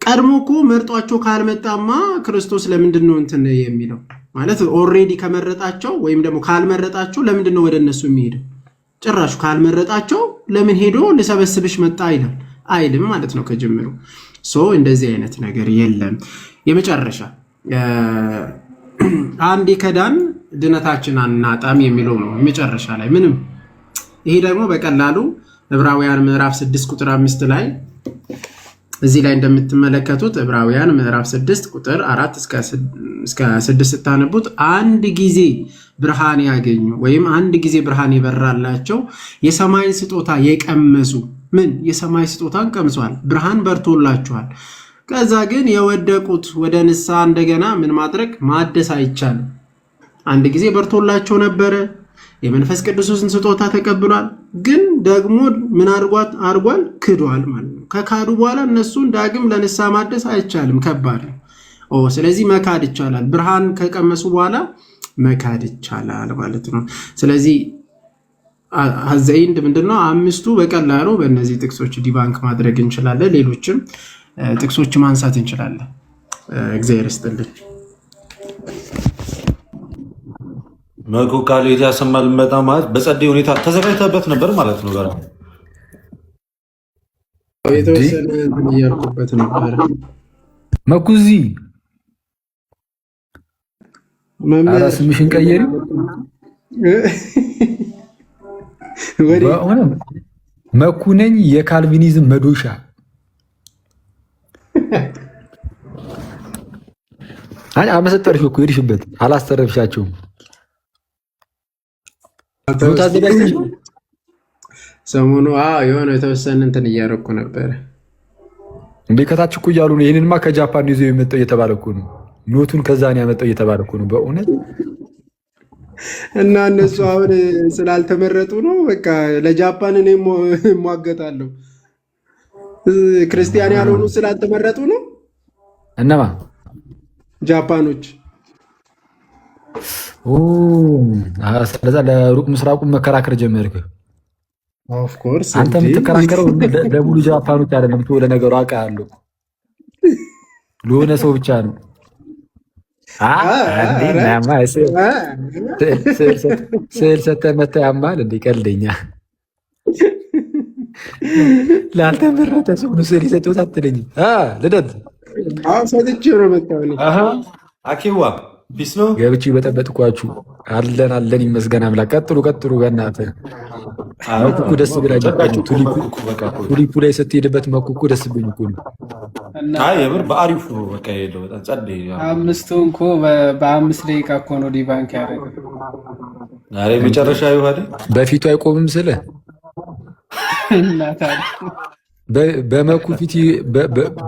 ቀድሞ እኮ መርጧቸው ካልመጣማ ክርስቶስ ለምንድን ነው እንትን የሚለው ማለት ኦልሬዲ ከመረጣቸው ወይም ደግሞ ካልመረጣቸው ለምንድን ነው ወደ እነሱ የሚሄደው? ጭራሹ ካልመረጣቸው ለምን ሄዶ ሊሰበስብሽ መጣ ይላል አይልም ማለት ነው ከጅምሩ። እንደዚህ አይነት ነገር የለም። የመጨረሻ አንድ ከዳን ድነታችን አናጣም የሚለው ነው የመጨረሻ ላይ ምንም። ይሄ ደግሞ በቀላሉ ዕብራውያን ምዕራፍ 6 ቁጥር 5 ላይ እዚህ ላይ እንደምትመለከቱት ዕብራውያን ምዕራፍ 6 ቁጥር 4 እስከ 6 ስታነቡት አንድ ጊዜ ብርሃን ያገኙ ወይም አንድ ጊዜ ብርሃን ይበራላቸው የሰማይን ስጦታ የቀመሱ የሰማይ ስጦታን ቀምሷል፣ ብርሃን በርቶላቸዋል። ከዛ ግን የወደቁት ወደ ንስሐ እንደገና ማድረግ ማደስ አይቻልም። አንድ ጊዜ በርቶላቸው ነበረ፣ የመንፈስ ቅዱስን ስጦታ ተቀብሏል። ግን ደግሞ ምን አድርጓል? ክዷል ማለት ነው። ከካዱ በኋላ እነሱን ዳግም ለንስሐ ማደስ አይቻልም፣ ከባድ ነው። ስለዚህ መካድ ይቻላል። ብርሃን ከቀመሱ በኋላ መካድ ይቻላል ማለት ነው። ስለዚህ ሀዘይንድ ምንድነው? አምስቱ በቀላሉ በእነዚህ ጥቅሶች ዲባንክ ማድረግ እንችላለን። ሌሎችም ጥቅሶች ማንሳት እንችላለን። እግዚአብሔር ይስጥልን። መኩ ካለ ያሰማል መጣ ማለት በጸደይ ሁኔታ ተዘጋጅተበት ነበር ማለት ነው። ጋር የተወሰነ እንትን እያልኩበት ነበር። መኩዚ ኧረ ስምሽን ቀየሪ። መኩ ነኝ የካልቪኒዝም መዶሻ። አመሰጠርሽ እኮ ሄድሽበት፣ አላስተረፍሻቸውም። ሰሞኑ የሆነ የተወሰነ እንትን እያደረኩ ነበረ። እንዴ ከታች እኮ እያሉ ነው። ይህንንማ ከጃፓን ይዞ የመጣው እየተባለ እኮ ነው። ኖቱን ከዛ ነው ያመጣው እየተባለ እኮ ነው በእውነት። እና እነሱ አሁን ስላልተመረጡ ነው በቃ ለጃፓን እኔ እሟገታለሁ። ክርስቲያን ያልሆኑ ስላልተመረጡ ነው። እነማ ጃፓኖች። ስለዛ ለሩቅ ምስራቁ መከራከር ጀመርክ። ኦፍ ኮርስ አንተ የምትከራከረው ለሙሉ ጃፓኖች አይደለም። ለነገሩ አውቃለሁ ለሆነ ሰው ብቻ ነው። ስዕል ሰተህ መተህ ያማል እንደ ቀልደኛ። ላልተመረጠ ሰው ነው ስዕል የሰጠሁት አትለኝም። ልደት ሰጥቼው ነው መጣሁ አኪዋ ቢስ ነው ገብቼ በጠበጥኳችሁ። አለን ይመስገን አምላክ። ቀጥሉ በእናትህ። መኩኩ ደስ ብላኝ። ቱሊፑ ላይ ስትሄድበት መኩኩ ደስ ብኝ እኮ ነው። የምር በአሪፉ በቃ ሄደው በጣም ጸደይ። አምስቱን እኮ በ5 ደቂቃ እኮ ነው ዲባንክ ያደረገው። ዛሬ መጨረሻ ይሆናል። በፊቱ አይቆምም ስለ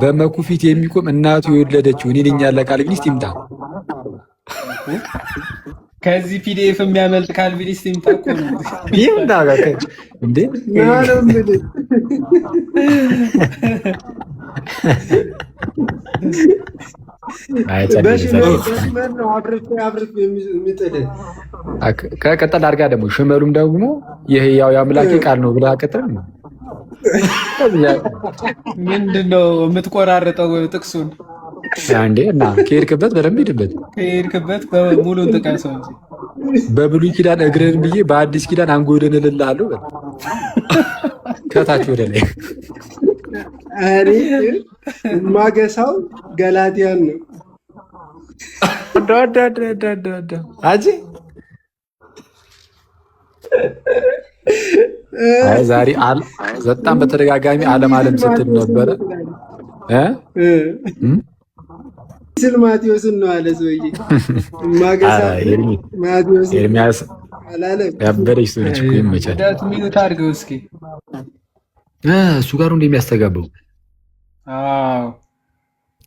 በመኩ ፊት የሚቆም እናቱ የወለደችው እኔ ነኝ ያለ ካልቪኒስት ይምጣ። ከዚህ ፒዲኤፍ የሚያመልጥ ካልቪኒስት ይምጣ እኮ ነው ይምጣ እንዴ ከቀጠል አድርጋ ደግሞ ሽመሉም ደግሞ ይህ ያው የአምላኬ ቃል ነው ብላ ቀጥል ነው። ምንድነው የምትቆራርጠው ጥቅሱን? አንዴ እና ከሄድክበት በደንብ ሂድበት። ከሄድክበት በሙሉን ጥቀሰው እንጂ በብሉይ ኪዳን እግርህን ብዬ በአዲስ ኪዳን አንጎድን እልልሃለሁ። ከታች ወደ ላይ ማገሳው ገላትያን ነው። አጂ ዛሬ በጣም በተደጋጋሚ ዓለም ስትል ነበረ። ስል ማቴዎስን ነው አለ ሰውዬ። ኤርሚያስ ያበደች ሰው ነች እኮ ይመቻል። ሚዩት አድርገው እስኪ። እሱ ጋር እንደሚያስተጋባው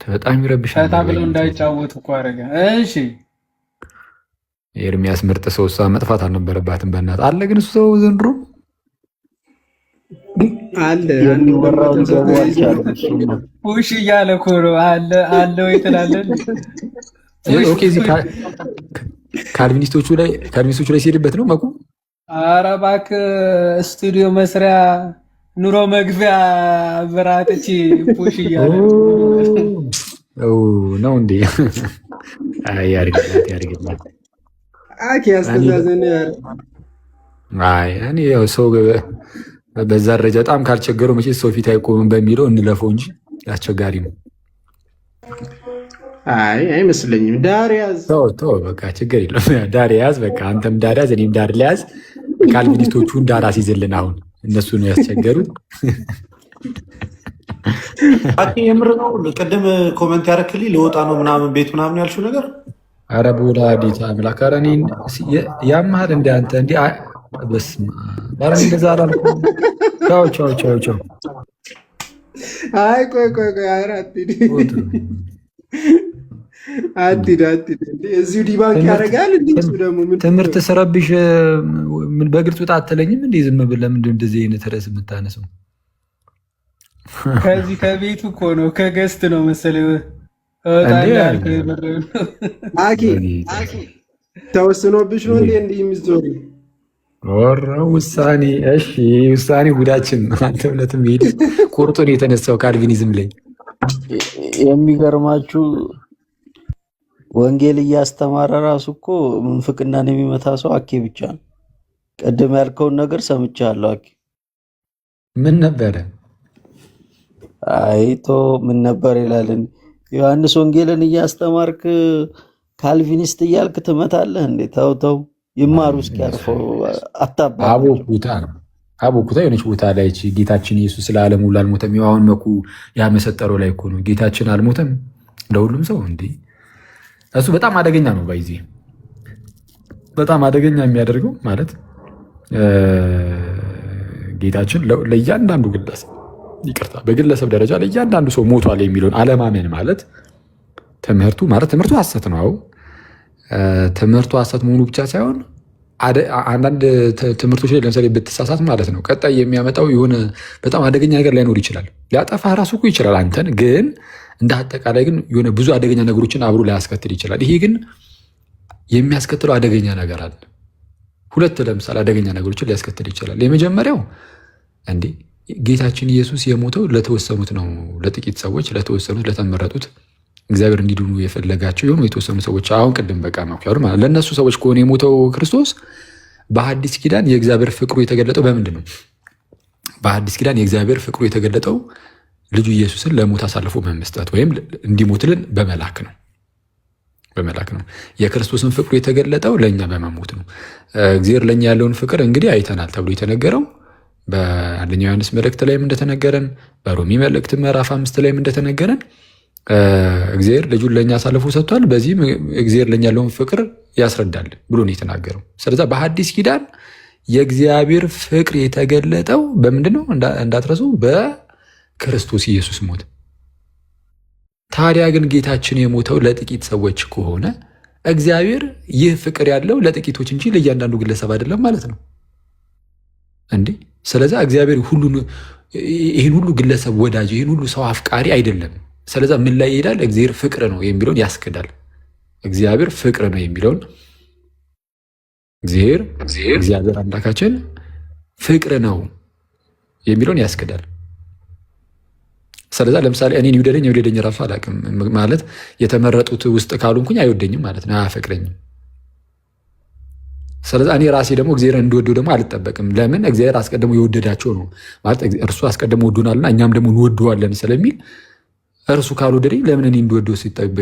በጣም ይረብሻል። ፈታ ብለው እንዳይጫወቱ እኮ አደረገ። እሺ ኤርሚያስ ምርጥ ሰው፣ እሷ መጥፋት አልነበረባትም። በእናትህ አለ ግን እሱ ሰው ዘንድሮ አለ ፑሽ እያለ እኮ ነው። አለ ወይ ትላለህ? ኦኬ እዚህ ካልቪኒስቶቹ ላይ ሲሄድበት ነው መኩ። ኧረ እባክህ ስቱዲዮ መስሪያ ኑሮ መግቢያ ብራጥቺ ፑሽ እያለ ነው እንዴ? ያርግላት ያስተዛዘነ እኔ ያው ሰው በዛ ደረጃ በጣም ካልቸገረው መቼ ሰው ፊት አይቆምም በሚለው እንለፈው እንጂ አስቸጋሪ ነው። አይመስለኝም። ዳር ያዝ ተው በቃ ችግር የለውም። ዳር ያዝ በቃ አንተም ዳር ያዝ፣ እኔም ዳር ሊያዝ። ካልቪኒስቶቹን ዳር አስይዝልን። አሁን እነሱ ነው ያስቸገሩት። የምር ነው። ቅድም ኮመንት ያደረክልኝ ሊወጣ ነው ምናምን ቤት ምናምን ያልሽው ነገር አረ ቦላ ዲታ አምላክ አረ እኔን ያማል እንደ አንተ እንዲ በስመ አብ አረ እንደዛ አላልኩም። ቻው አይ ቆይ አረ አትሂድ እዚሁ ዲባንክ ያደርጋል። እንዴት ደግሞ ትምህርት ስረብሽ ምን በግልጽ ወጣ አትለኝም እንዴ? ዝም ብለህ ምንድን እንደዚህ አይነት ርዕስ የምታነሳው? ከዚህ ከቤቱ እኮ ነው ከገስት ነው መሰለኝ። አኪ ተወስኖብሽ ነው እንዴ እንዲህ የሚዞሩ ወራ ውሳኔ? እሺ ውሳኔ ጉዳችን ነው። አንተ ብለትም ሄድ ቁርጡን የተነሳው ካልቪኒዝም ላይ የሚገርማችሁ ወንጌል እያስተማረ ራሱ እኮ ምንፍቅናን የሚመታ ሰው አኬ ብቻ ነው። ቅድም ያልከውን ነገር ሰምቻለሁ አኬ። ምን ነበረ? አይቶ ምን ነበር ይላልን? ዮሐንስ ወንጌልን እያስተማርክ ካልቪኒስት እያልክ ትመታለህ እንዴ? ተው ተው፣ ይማሩ እስኪያርፈው አታባቸው። አቦኩታ የሆነች ቦታ ላይ ጌታችን ኢየሱስ ስለ ዓለም ሁሉ አልሞተም። አሁን መኩ ያመሰጠረው ላይ እኮ ነው ጌታችን አልሞተም ለሁሉም ሰው እንዴ። እሱ በጣም አደገኛ ነው። ባይዚ በጣም አደገኛ የሚያደርገው ማለት ጌታችን ለእያንዳንዱ ግለሰብ ይቅርታ፣ በግለሰብ ደረጃ ለእያንዳንዱ ሰው ሞቷል የሚለውን አለማመን ማለት ትምህርቱ ሐሰት ነው። ትምህርቱ ሐሰት መሆኑ ብቻ ሳይሆን አንዳንድ ትምህርቶች ላይ ለምሳሌ ብትሳሳት ማለት ነው ቀጣይ የሚያመጣው የሆነ በጣም አደገኛ ነገር ላይኖር ይችላል። ሊያጠፋ ራሱ እኮ ይችላል አንተን፣ ግን እንደ አጠቃላይ ግን የሆነ ብዙ አደገኛ ነገሮችን አብሮ ላያስከትል ይችላል። ይሄ ግን የሚያስከትለው አደገኛ ነገር አለ። ሁለት ለምሳሌ አደገኛ ነገሮችን ሊያስከትል ይችላል። የመጀመሪያው እንዴ ጌታችን ኢየሱስ የሞተው ለተወሰኑት ነው፣ ለጥቂት ሰዎች፣ ለተወሰኑት ለተመረጡት እግዚአብሔር እንዲድኑ የፈለጋቸው የሆኑ የተወሰኑ ሰዎች አሁን ቅድም በቃ ነው ያሉ ማለት ለእነሱ ሰዎች ከሆነ የሞተው ክርስቶስ። በሐዲስ ኪዳን የእግዚአብሔር ፍቅሩ የተገለጠው በምንድን ነው? በሐዲስ ኪዳን የእግዚአብሔር ፍቅሩ የተገለጠው ልጁ ኢየሱስን ለሞት አሳልፎ በመስጠት ወይም እንዲሞትልን በመላክ ነው። የክርስቶስን ፍቅሩ የተገለጠው ለእኛ በመሞት ነው። እግዚአብሔር ለእኛ ያለውን ፍቅር እንግዲህ አይተናል ተብሎ የተነገረው በአንደኛ ዮሐንስ መልእክት ላይም እንደተነገረን፣ በሮሚ መልእክት ምዕራፍ 5 ላይም እንደተነገረን እግዚአብሔር ልጁን ለእኛ አሳልፎ ሰጥቷል። በዚህም እግዚአብሔር ለእኛ ያለውን ፍቅር ያስረዳል ብሎ ነው የተናገረው። ስለዚህ በሐዲስ ኪዳን የእግዚአብሔር ፍቅር የተገለጠው በምንድን ነው? እንዳትረሱ፣ በክርስቶስ ኢየሱስ ሞት። ታዲያ ግን ጌታችን የሞተው ለጥቂት ሰዎች ከሆነ እግዚአብሔር ይህ ፍቅር ያለው ለጥቂቶች እንጂ ለእያንዳንዱ ግለሰብ አይደለም ማለት ነው እንዴ? ስለዚህ እግዚአብሔር ይህን ሁሉ ግለሰብ ወዳጅ፣ ይህን ሁሉ ሰው አፍቃሪ አይደለም። ስለዛ ምን ላይ ይሄዳል? እግዚአብሔር ፍቅር ነው የሚለውን ያስክዳል። እግዚአብሔር ፍቅር ነው የሚለውን እግዚአብሔር አምላካችን ፍቅር ነው የሚለውን ያስክዳል። ስለዛ ለምሳሌ እኔን ይውደደኝ ራሱ አላውቅም ማለት የተመረጡት ውስጥ ካልሆንኩኝ አይወደኝም ማለት ነው፣ አያፈቅረኝም። ስለዚህ እኔ ራሴ ደግሞ እግዚአብሔር እንድወደው ደግሞ አልጠበቅም። ለምን? እግዚአብሔር አስቀድሞ የወደዳቸው ነው ማለት እርሱ አስቀድሞ ወዶናልና እኛም ደግሞ እንወደዋለን ስለሚል እርሱ ካልወደደኝ ለምን እኔ እንድወደው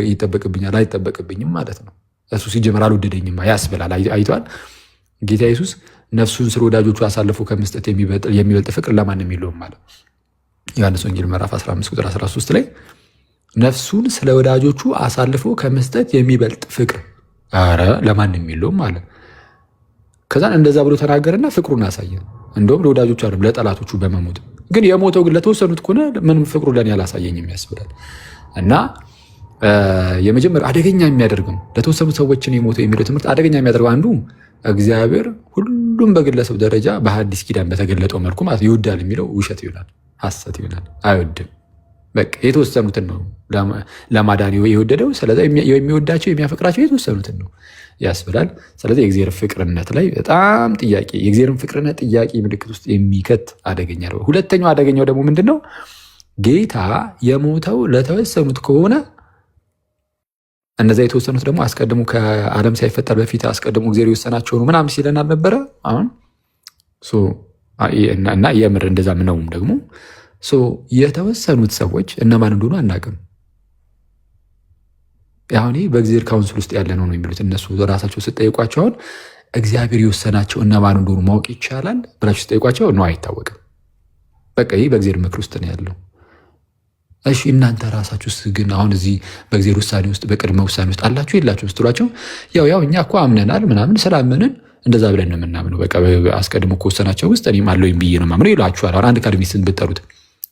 ይጠበቅብኛል? አይጠበቅብኝም ማለት ነው። እሱ ሲጀምር አልወደደኝም ያስብላል። አይቷል ጌታ ኢየሱስ ነፍሱን ስለ ወዳጆቹ አሳልፎ ከመስጠት የሚበልጥ ፍቅር ለማንም የለውም ማለት ዮሐንስ ወንጌል ምዕራፍ 15 ቁጥር 13 ላይ ነፍሱን ስለ ወዳጆቹ አሳልፎ ከመስጠት የሚበልጥ ፍቅር ለማንም የለውም ማለት። ከዛን እንደዛ ብሎ ተናገረና ፍቅሩን አሳየን። እንደውም ለወዳጆቹ አይደለም ለጠላቶቹ በመሞት ግን የሞተው ግን ለተወሰኑት ከሆነ ምን ፍቅሩ ለኔ አላሳየኝም ያስብላል። እና የመጀመሪያ አደገኛ የሚያደርገው ለተወሰኑ ሰዎችን የሞተው የሚለው ትምህርት አደገኛ የሚያደርገው አንዱ እግዚአብሔር ሁሉም በግለሰብ ደረጃ በሐዲስ ኪዳን በተገለጠው መልኩ ማለት ይወዳል የሚለው ውሸት ይሆናል፣ ሐሰት ይሆናል። አይወድም። በቃ የተወሰኑትን ነው ለማዳን የወደደው። ስለዚህ የሚወዳቸው የሚያፈቅራቸው የተወሰኑትን ነው ያስብላል። ስለዚህ የእግዚአብሔር ፍቅርነት ላይ በጣም ጥያቄ የእግዚአብሔርን ፍቅርነት ጥያቄ ምልክት ውስጥ የሚከት አደገኛ ነው። ሁለተኛው አደገኛው ደግሞ ምንድን ነው? ጌታ የሞተው ለተወሰኑት ከሆነ እነዚያ የተወሰኑት ደግሞ አስቀድሞ ከዓለም ሳይፈጠር በፊት አስቀድሞ እግዚአብሔር የወሰናቸው ነው ምናምን ሲለን አልነበረ? አሁን እና የምር እንደዛ ምነውም ደግሞ የተወሰኑት ሰዎች እነማን እንደሆኑ አናውቅም። አሁን በእግዚአብሔር ካውንስል ውስጥ ያለ ነው የሚሉት እነሱ ራሳቸው ስጠይቋቸው አሁን እግዚአብሔር የወሰናቸው እነማን እንደሆኑ ማወቅ ይቻላል ብላችሁ ስጠይቋቸው ነው አይታወቅም። በቃ ይህ በእግዚአብሔር ምክር ውስጥ ነው ያለው። እሺ እናንተ ራሳችሁ ግን አሁን እዚህ በእግዚአብሔር ውሳኔ ውስጥ በቅድመ ውሳኔ ውስጥ አላችሁ የላችሁ ስትሏቸው ያው እኛ እኮ አምነናል ምናምን ስላመንን እንደዛ ብለን ነው የምናምነው። በቃ አስቀድሞ ከወሰናቸው ውስጥ እኔም አለውኝ ብዬ ነው ማምነው ይሏችኋል። አሁን አንድ አካደሚስትን ብትጠሩት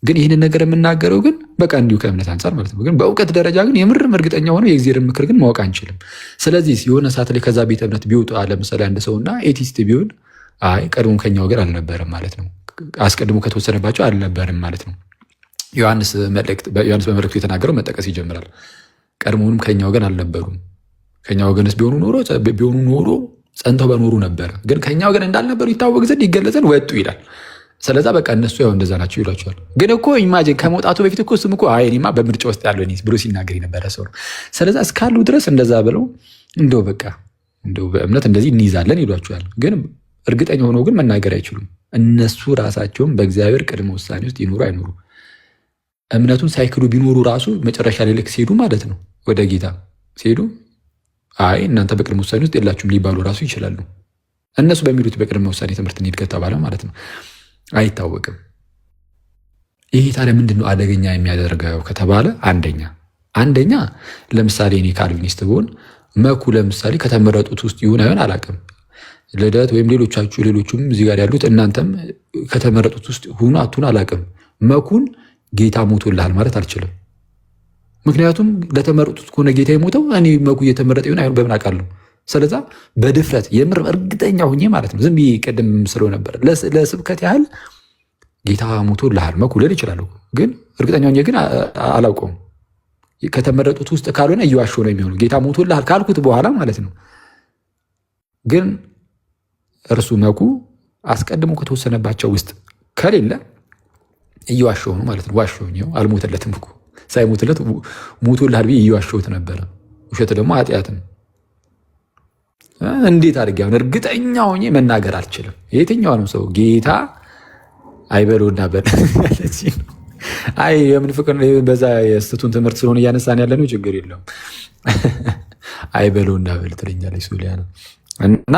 ግን ይህንን ነገር የምናገረው ግን በቃ እንዲሁ ከእምነት አንጻር ማለት ነው። ግን በእውቀት ደረጃ ግን የምርም እርግጠኛ ሆነው የእግዚአብሔርን ምክር ግን ማወቅ አንችልም። ስለዚህ የሆነ ሰዓት ላይ ከዛ ቤተ እምነት ቢወጡ ለምሳሌ አንድ ሰውና ኤቲስት ቢሆን አይ ቀድሞ ከኛ ወገን አልነበረም ማለት ነው፣ አስቀድሞ ከተወሰነባቸው አልነበረም ማለት ነው። ዮሐንስ በመልእክቱ የተናገረው መጠቀስ ይጀምራል። ቀድሞውንም ከኛ ወገን አልነበሩም። ከኛ ወገንስ ቢሆኑ ኖሮ ጸንተው በኖሩ ነበር። ግን ከኛ ወገን እንዳልነበሩ ይታወቅ ዘንድ ይገለጽ ዘንድ ወጡ ይላል። ስለዛ በቃ እነሱ ያው እንደዛ ናቸው ይሏቸዋል። ግን እኮ ኢማጂን ከመውጣቱ በፊት እኮ እሱም እኮ አይ እኔማ በምርጫ ውስጥ ያለው እኔ ብሎ ሲናገር የነበረ ሰው ነው። ስለዛ እስካሉ ድረስ እንደዛ ብለው እንደው በቃ እንደው በእምነት እንደዚህ እንይዛለን ይሏቸዋል። ግን እርግጠኛ ሆነው ግን መናገር አይችሉም። እነሱ ራሳቸውም በእግዚአብሔር ቅድመ ውሳኔ ውስጥ ይኖሩ አይኖሩ እምነቱን ሳይክሉ ቢኖሩ ራሱ መጨረሻ ላይ ልክ ሲሄዱ ማለት ነው ወደ ጌታ ሲሄዱ አይ እናንተ በቅድመ ውሳኔ ውስጥ የላችሁም ሊባሉ ራሱ ይችላሉ። እነሱ በሚሉት በቅድመ ውሳኔ ትምህርት እንሂድ ከተባለ ማለት ነው አይታወቅም። ይሄ ታዲያ ምንድን ነው አደገኛ የሚያደርገው ከተባለ አንደኛ ለምሳሌ እኔ ካልቪኒስት ብሆን መኩ ለምሳሌ ከተመረጡት ውስጥ ይሁን አይሆን አላውቅም። ልደት ወይም ሌሎቹም እዚህ ጋር ያሉት እናንተም ከተመረጡት ውስጥ ሁኑ አትሁኑ አላውቅም። መኩን ጌታ ሞቶልሃል ማለት አልችልም። ምክንያቱም ለተመረጡት ከሆነ ጌታ የሞተው እኔ መኩ እየተመረጠ ይሁን አይሆን በምን አውቃለሁ? ስለዛ በድፍረት የምር እርግጠኛ ሁኜ ማለት ነው ዝም ብዬ ቅድም ስለው ነበር ለስብከት ያህል ጌታ ሞቶልሃል መኩ ልል እችላለሁ። ግን እርግጠኛ ሁኜ ግን አላውቀውም። ከተመረጡት ውስጥ ካልሆነ እየዋሸሁ ነው የሚሆነው። ጌታ ሞቶልሃል ካልኩት በኋላ ማለት ነው። ግን እርሱ መኩ አስቀድሞ ከተወሰነባቸው ውስጥ ከሌለ እየዋሸሁ ነው ማለት ነው። ዋሸሁኝ፣ አልሞተለትም እኮ ሳይሞትለት ሞቶልሃል ብዬ እየዋሸሁት ነበረ። ውሸት ደግሞ ኃጢአትም። እንዴት አድርጌ አሁን እርግጠኛ ሆኜ መናገር አልችልም? የትኛውንም ሰው ጌታ አይበለውና በል አይ የምን ፍቅር በዛ የስቱን ትምህርት ስለሆነ እያነሳን ያለ ነው፣ ችግር የለውም። አይበለውና በል ትለኛለች ሱሊያና። እና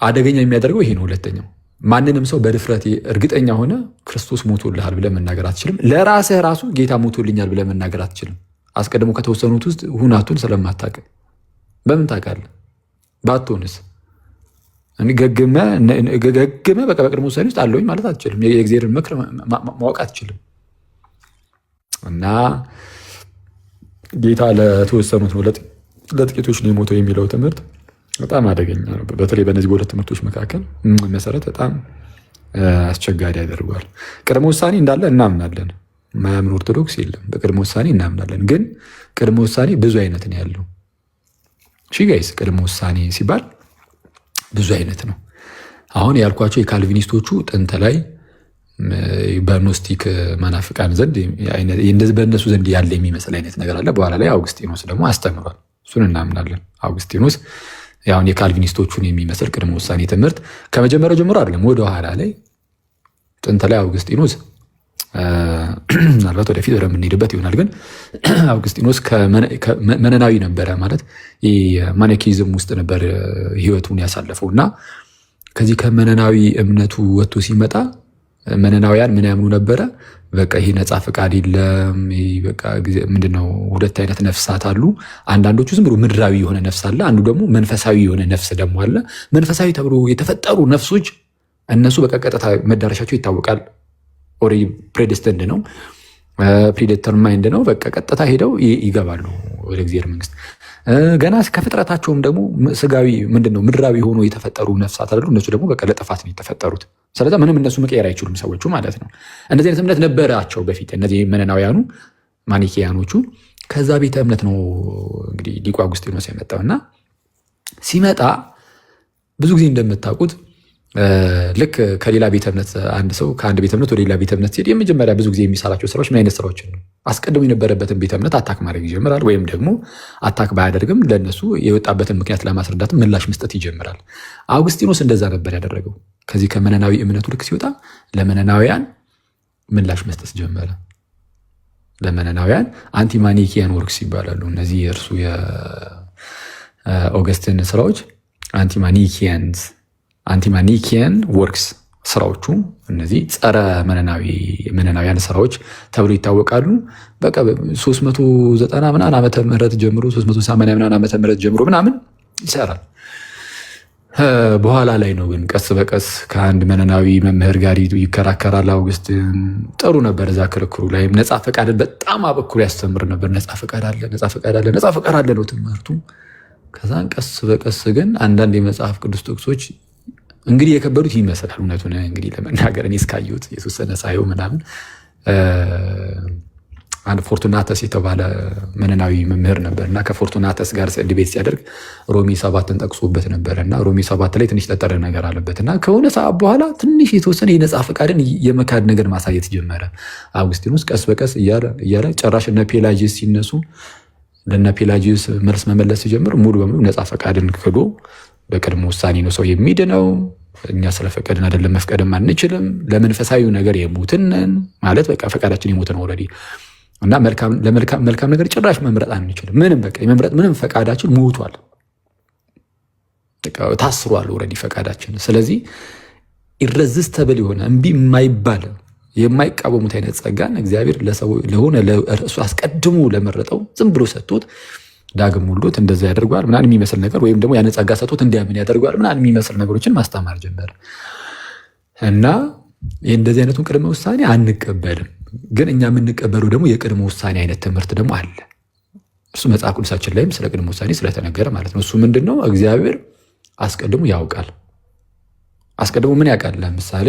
አደገኛ የሚያደርገው ይሄ ነው። ሁለተኛው ማንንም ሰው በድፍረት እርግጠኛ ሆነ ክርስቶስ ሞቶልሃል ብለህ መናገር አትችልም። ለራስህ ራሱ ጌታ ሞቶልኛል ብለህ መናገር አትችልም። አስቀድሞ ከተወሰኑት ውስጥ ሁናቱን ስለማታውቅ በምን ታውቃለህ? ባትሆንስ ገግመ በቃ በቅድመ ውሳኔ ውስጥ አለውኝ ማለት አትችልም። የእግዚአብሔርን ምክር ማወቅ አትችልም። እና ጌታ ለተወሰኑት ነው ለጥቂቶች ነው የሞተው የሚለው ትምህርት በጣም አደገኛ ነው። በተለይ በእነዚህ በሁለት ትምህርቶች መካከል መሰረት በጣም አስቸጋሪ ያደርገዋል። ቅድመ ውሳኔ እንዳለ እናምናለን። ማያምን ኦርቶዶክስ የለም። በቅድመ ውሳኔ እናምናለን። ግን ቅድመ ውሳኔ ብዙ አይነት ነው ያለው። ጋይስ ቅድመ ውሳኔ ሲባል ብዙ አይነት ነው። አሁን ያልኳቸው የካልቪኒስቶቹ ጥንት ላይ በኖስቲክ መናፍቃን ዘንድ በእነሱ ዘንድ ያለ የሚመስል አይነት ነገር አለ። በኋላ ላይ አውግስጢኖስ ደግሞ አስተምሯል። እሱን እናምናለን። አውግስጢኖስ ያሁን የካልቪኒስቶቹን የሚመስል ቅድመ ውሳኔ ትምህርት ከመጀመሪያው ጀምሮ አይደለም፣ ወደ ኋላ ላይ ጥንት ላይ አውግስጢኖስ ምናልባት ወደፊት የምንሄድበት ይሆናል። ግን አውግስጢኖስ መነናዊ ነበረ ማለት ማኒኪዝም ውስጥ ነበር ህይወቱን ያሳለፈው እና ከዚህ ከመነናዊ እምነቱ ወጥቶ ሲመጣ መነናውያን ምን ያምኑ ነበረ? በቃ ይሄ ነፃ ፈቃድ የለም። በቃ ምንድነው ሁለት አይነት ነፍሳት አሉ። አንዳንዶቹ ዝም ብሎ ምድራዊ የሆነ ነፍስ አለ፣ አንዱ ደግሞ መንፈሳዊ የሆነ ነፍስ ደግሞ አለ። መንፈሳዊ ተብሎ የተፈጠሩ ነፍሶች እነሱ በቃ ቀጥታ መዳረሻቸው ይታወቃል። ኦልሬዲ ፕሬዲስተንድ ነው፣ ፕሪዴተርማይንድ ነው። በቃ ቀጥታ ሄደው ይገባሉ ወደ እግዚአብሔር መንግስት። ገና ከፍጥረታቸውም ደግሞ ስጋዊ ምንድነው ምድራዊ ሆኖ የተፈጠሩ ነፍሳት አይደሉ። እነሱ ደግሞ በቃ ለጥፋት ነው የተፈጠሩት። ስለዚህ ምንም እነሱ መቀየር አይችሉም ሰዎቹ ማለት ነው። እንደዚህ አይነት እምነት ነበራቸው በፊት እነዚህ መነናውያኑ ማኒኪያኖቹ። ከዛ ቤተ እምነት ነው እንግዲህ ሊቁ አውግስጢኖስ የመጣው እና ሲመጣ ብዙ ጊዜ እንደምታውቁት ልክ ከሌላ ቤተ እምነት አንድ ሰው ከአንድ ቤተ እምነት ወደ ሌላ ቤተ እምነት ሲሄድ የመጀመሪያ ብዙ ጊዜ የሚሰራቸው ስራዎች ምን አይነት ስራዎችን ነው? አስቀድሞ የነበረበትን ቤተ እምነት አታክ ማድረግ ይጀምራል። ወይም ደግሞ አታክ ባያደርግም ለእነሱ የወጣበትን ምክንያት ለማስረዳት ምላሽ መስጠት ይጀምራል። አውግስጢኖስ እንደዛ ነበር ያደረገው። ከዚህ ከመነናዊ እምነቱ ልክ ሲወጣ ለመነናውያን ምላሽ መስጠት ጀመረ። ለመነናውያን አንቲማኒኪያን ወርክስ ይባላሉ። እነዚህ የእርሱ የኦገስትን ስራዎች አንቲማኒኪያን ወርክስ ስራዎቹ እነዚህ ጸረ መነናውያን ስራዎች ተብሎ ይታወቃሉ። በቃ 390 ምናምን ዓመተ ምህረት ጀምሮ 380 ምናምን ዓመተ ምህረት ጀምሮ ምናምን ይሰራል። በኋላ ላይ ነው ግን ቀስ በቀስ ከአንድ መነናዊ መምህር ጋር ይከራከራል። አውግስtin ጥሩ ነበር። እዛ ክርክሩ ላይ ነፃ ፈቃድን በጣም አበክሮ ያስተምር ነበር። ነፃ ፈቃድ አለ ነው ትምህርቱ። ከዛን ቀስ በቀስ ግን አንዳንድ የመጽሐፍ ቅዱስ ጥቅሶች እንግዲህ የከበዱት ይመስላል። እውነቱን እንግዲህ ለመናገር እኔ እስካየሁት የተወሰነ ሳየው ምናምን አንድ ፎርቱናተስ የተባለ መነናዊ መምህር ነበር እና ከፎርቱናተስ ጋር ዲቤት ሲያደርግ ሮሜ 7ን ጠቅሶበት ነበረ እና ሮሜ 7 ላይ ትንሽ ጠጠረ ነገር አለበት እና ከሆነ ሰዓት በኋላ ትንሽ የተወሰነ የነፃ ፈቃድን የመካድ ነገር ማሳየት ጀመረ። አውግስቲኖስ ቀስ በቀስ እያለ ጨራሽ እነ ፔላጂስ ሲነሱ ለእነ ፔላጂስ መልስ መመለስ ሲጀምር ሙሉ በሙሉ ነፃ ፈቃድን ክዶ በቅድመ ውሳኔ ነው ሰው የሚድነው፣ እኛ ስለፈቀድን አይደለም መፍቀድም አንችልም፣ ለመንፈሳዊ ነገር የሞትንን ማለት በቃ ፈቃዳችን የሞት ነው ኦልሬዲ እና መልካም ነገር ጭራሽ መምረጥ አንችልም። ምንም በቃ የመምረጥ ምንም ፈቃዳችን ሞቷል፣ ታስሯል ኦልሬዲ ፈቃዳችን። ስለዚህ ኢረዚስተብል የሆነ እምቢ የማይባል የማይቃወሙት አይነት ጸጋን እግዚአብሔር ለሰው ለሆነ እሱ አስቀድሞ ለመረጠው ዝም ብሎ ሰጥቶት ዳግም ወልዶት እንደዛ ያደርገዋል ምናምን የሚመስል ነገር ወይም ደግሞ ያን ጸጋ ሰጥቶት እንዲያምን ያደርገዋል ምናምን የሚመስል ነገሮችን ማስተማር ጀመረ እና እንደዚህ አይነቱን ቅድመ ውሳኔ አንቀበልም። ግን እኛ የምንቀበለው ደግሞ የቅድመ ውሳኔ አይነት ትምህርት ደግሞ አለ። እሱ መጽሐፍ ቅዱሳችን ላይም ስለ ቅድመ ውሳኔ ስለተነገረ ማለት ነው። እሱ ምንድን ነው? እግዚአብሔር አስቀድሞ ያውቃል። አስቀድሞ ምን ያውቃል? ለምሳሌ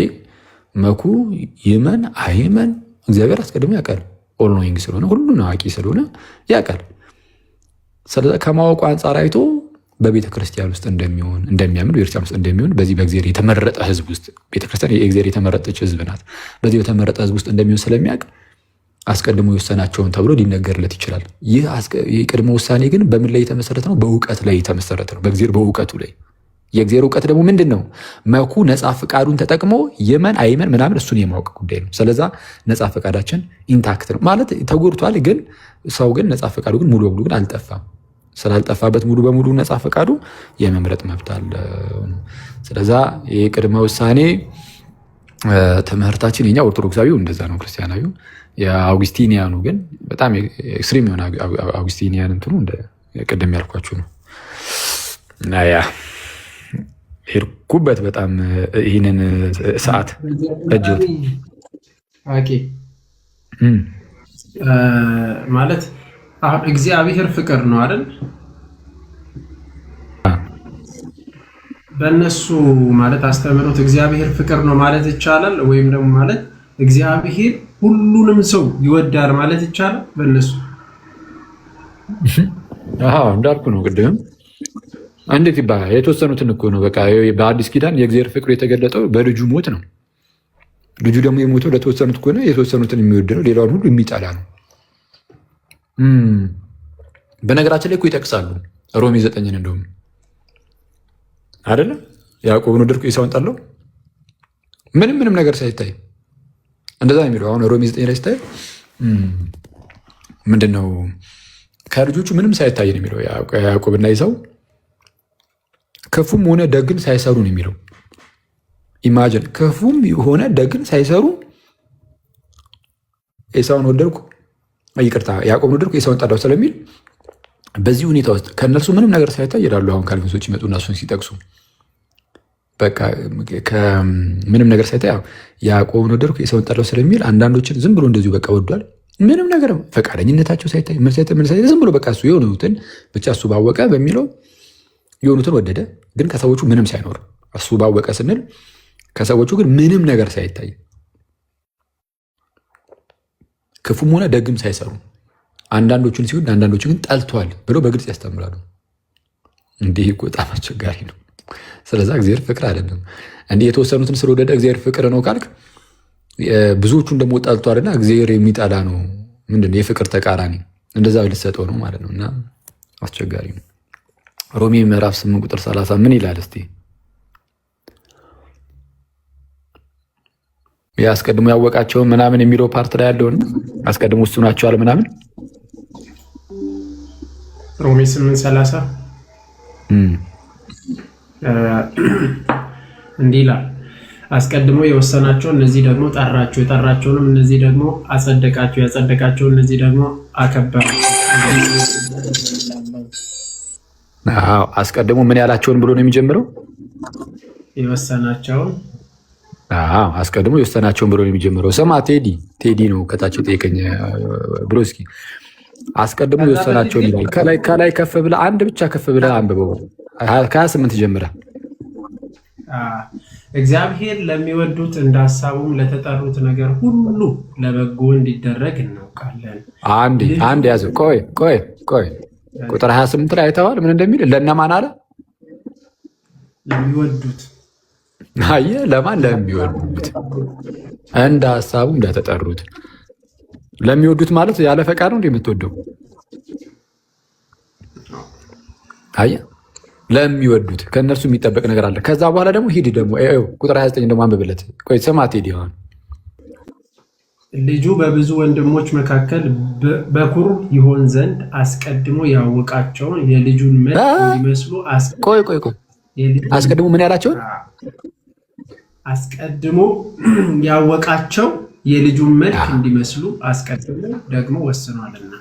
መኩ ይመን አይመን እግዚአብሔር አስቀድሞ ያውቃል። ኦል ኖዊንግ ስለሆነ ሁሉን አዋቂ ስለሆነ ያውቃል። ስለዚህ ከማወቁ አንጻር አይቶ በቤተ ክርስቲያን ውስጥ እንደሚያምን ቤተክርስቲያን ውስጥ እንደሚሆን በዚህ በእግዚአብሔር የተመረጠ ሕዝብ ውስጥ ቤተክርስቲያን የእግዚአብሔር የተመረጠች ሕዝብ ናት። በዚህ በተመረጠ ሕዝብ ውስጥ እንደሚሆን ስለሚያውቅ አስቀድሞ የወሰናቸውን ተብሎ ሊነገርለት ይችላል። ይህ ቅድመ ውሳኔ ግን በምን ላይ የተመሰረተ ነው? በእውቀት ላይ የተመሰረተ ነው። በእግዚአብሔር በእውቀቱ ላይ። የእግዚአብሔር እውቀት ደግሞ ምንድን ነው? መኩ ነፃ ፈቃዱን ተጠቅሞ ይመን አይመን ምናምን እሱን የማወቅ ጉዳይ ነው። ስለዛ ነፃ ፈቃዳችን ኢንታክት ነው ማለት ተጎድቷል። ግን ሰው ግን ነፃ ፈቃዱ ግን ሙሉ በሙሉ ግን አልጠፋም። ስላልጠፋበት ሙሉ በሙሉ ነፃ ፈቃዱ የመምረጥ መብት አለ። ስለዛ የቅድመ ውሳኔ ትምህርታችን የኛ ኦርቶዶክሳዊው እንደዛ ነው፣ ክርስቲያናዊው። የአውግስቲኒያኑ ግን በጣም ኤክስትሪም የሆነ አውግስቲኒያን እንትኑ ቅድም ያልኳችሁ ነው እና ያ ሄድኩበት በጣም ይህንን ሰዓት እጅት ማለት አሁን እግዚአብሔር ፍቅር ነው አይደል? በእነሱ ማለት አስተምሮት እግዚአብሔር ፍቅር ነው ማለት ይቻላል? ወይም ደግሞ ማለት እግዚአብሔር ሁሉንም ሰው ይወዳል ማለት ይቻላል በእነሱ? እንዳልኩ ነው ቅድም። እንዴት ይባላል? የተወሰኑትን እኮ ነው በቃ በአዲስ ኪዳን የእግዚአብሔር ፍቅሩ የተገለጠው በልጁ ሞት ነው። ልጁ ደግሞ የሞተው ለተወሰኑት ከሆነ የተወሰኑትን የሚወድ ነው፣ ሌላውን ሁሉ የሚጠላ ነው። በነገራችን ላይ እኮ ይጠቅሳሉ ሮሜ 9 እንደውም አይደለ? ያዕቆብን ወደድኩ ኤሳውን ጠላው ምንም ነገር ሳይታይ እንደዛ ነው የሚለው። አሁን ሮሜ 9 ላይ ስታይ ምንድነው ከልጆቹ ምንም ሳይታይ ነው የሚለው። ያዕቆብና ኤሳው ክፉም ሆነ ደግን ሳይሰሩ ነው የሚለው። ኢማጂን ክፉም ሆነ ደግን ሳይሰሩ ኤሳውን ወደድኩ ይቅርታ ያዕቆብን ወደድኩ ኤሳውን ጠላው ስለሚል በዚህ ሁኔታ ውስጥ ከእነርሱ ምንም ነገር ሳይታይ ይላሉ። አሁን ካልቪኒስቶች ይመጡና እሱን ሲጠቅሱ በቃ ምንም ነገር ሳይታይ ያዕቆብን ወደድኩ ኤሳውን ጠላው ስለሚል አንዳንዶችን ዝም ብሎ እንደዚሁ በቃ ወዷል። ምንም ነገር ፈቃደኝነታቸው ሳይታይ ምን ሳይታይ ዝም ብሎ በቃ እሱ የሆኑትን ብቻ እሱ ባወቀ በሚለው የሆኑትን ወደደ። ግን ከሰዎቹ ምንም ሳይኖር እሱ ባወቀ ስንል ከሰዎቹ ግን ምንም ነገር ሳይታይ ክፉም ሆነ ደግም ሳይሰሩ አንዳንዶቹን ሲሆን አንዳንዶቹ ግን ጠልቷል ብለው በግልጽ ያስተምራሉ። እንዲህ እኮ በጣም አስቸጋሪ ነው። ስለዛ እግዚአብሔር ፍቅር አይደለም። እንዲህ የተወሰኑትን ስለወደደ እግዚአብሔር ፍቅር ነው ካልክ ብዙዎቹን ደግሞ ጠልቷልና እግዚአብሔር የሚጠላ ነው። ምንድን ነው የፍቅር ተቃራኒ? እንደዛ ልትሰጠው ነው ማለት ነው። እና አስቸጋሪ ነው። ሮሜ ምዕራፍ 8 ቁጥር 30 ምን ይላል እስቲ? አስቀድሞ ያወቃቸውን ምናምን የሚለው ፓርት ላይ ያለውን አስቀድሞ ወስኗቸዋል ምናምን ሮሜ 8:30 እንዲህ ይላል፣ አስቀድሞ የወሰናቸው እነዚህ ደግሞ ጠራቸው፣ የጠራቸውንም እነዚህ ደግሞ አጸደቃቸው፣ ያጸደቃቸው እነዚህ ደግሞ አከበራቸው። አስቀድሞ ምን ያላቸውን ብሎ ነው የሚጀምረው? የወሰናቸውን አስቀድሞ የወሰናቸውን ብሎ ነው የሚጀምረው። ስማ ቴዲ ነው ከታች የጠየቀኝ ብሎ እስኪ አስቀድሞ የወሰናቸውን ይላል። ከላይ ከፍ ብለህ አንድ ብቻ ከፍ ብለህ አንብበው ከ28 ጀምረህ እግዚአብሔር ለሚወዱት እንደ ሐሳቡም ለተጠሩት ነገር ሁሉ ለበጎ እንዲደረግ እናውቃለን። አንድ ያዘው። ቆይ ቁጥር 28 ላይ አይተዋል ምን እንደሚል ለእነማን አለ? ለሚወዱት። አየህ፣ ለማን? ለሚወዱት እንደ ሐሳቡ እንደተጠሩት። ለሚወዱት ማለት ያለ ፈቃድ ነው የምትወደው። አየህ፣ ለሚወዱት ከእነርሱ የሚጠበቅ ነገር አለ። ከዛ በኋላ ደግሞ ሂድ ደግሞ ቁጥር 29 ደግሞ አንብብለት። ቆይ ስማት ሂድ ይሆን ልጁ በብዙ ወንድሞች መካከል በኩር ይሆን ዘንድ አስቀድሞ ያወቃቸውን የልጁን መልክ እንዲመስሉ ቆይ አስቀድሞ ምን ያላቸውን? አስቀድሞ ያወቃቸው የልጁን መልክ እንዲመስሉ አስቀድሞ ደግሞ ወስኗልና።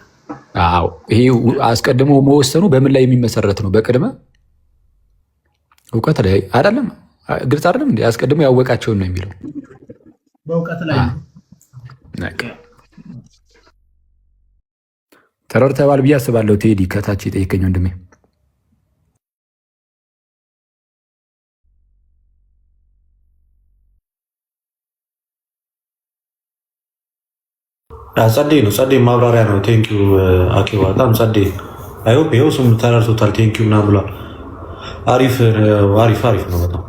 አዎ፣ ይሄ አስቀድሞ መወሰኑ በምን ላይ የሚመሰረት ነው? በቅድመ እውቀት ላይ አይደለም? ግልጽ አይደለም እንዴ? አስቀድሞ ያወቃቸውን ነው የሚለው። በእውቀት ላይ ነው። ተረድተዋል ብዬ አስባለሁ። ቴዲ ከታች የጠየቀኝ ወንድሜ ጸደይ ነው። ጸደይ ማብራሪያ ነው። ቴንኪዩ አኬባ በጣም ጸደይ። አይሆፕ ይኸው እሱም ተረድቶታል። ቴንኪዩ ምናምን ብሏል። አሪፍ ነው በጣም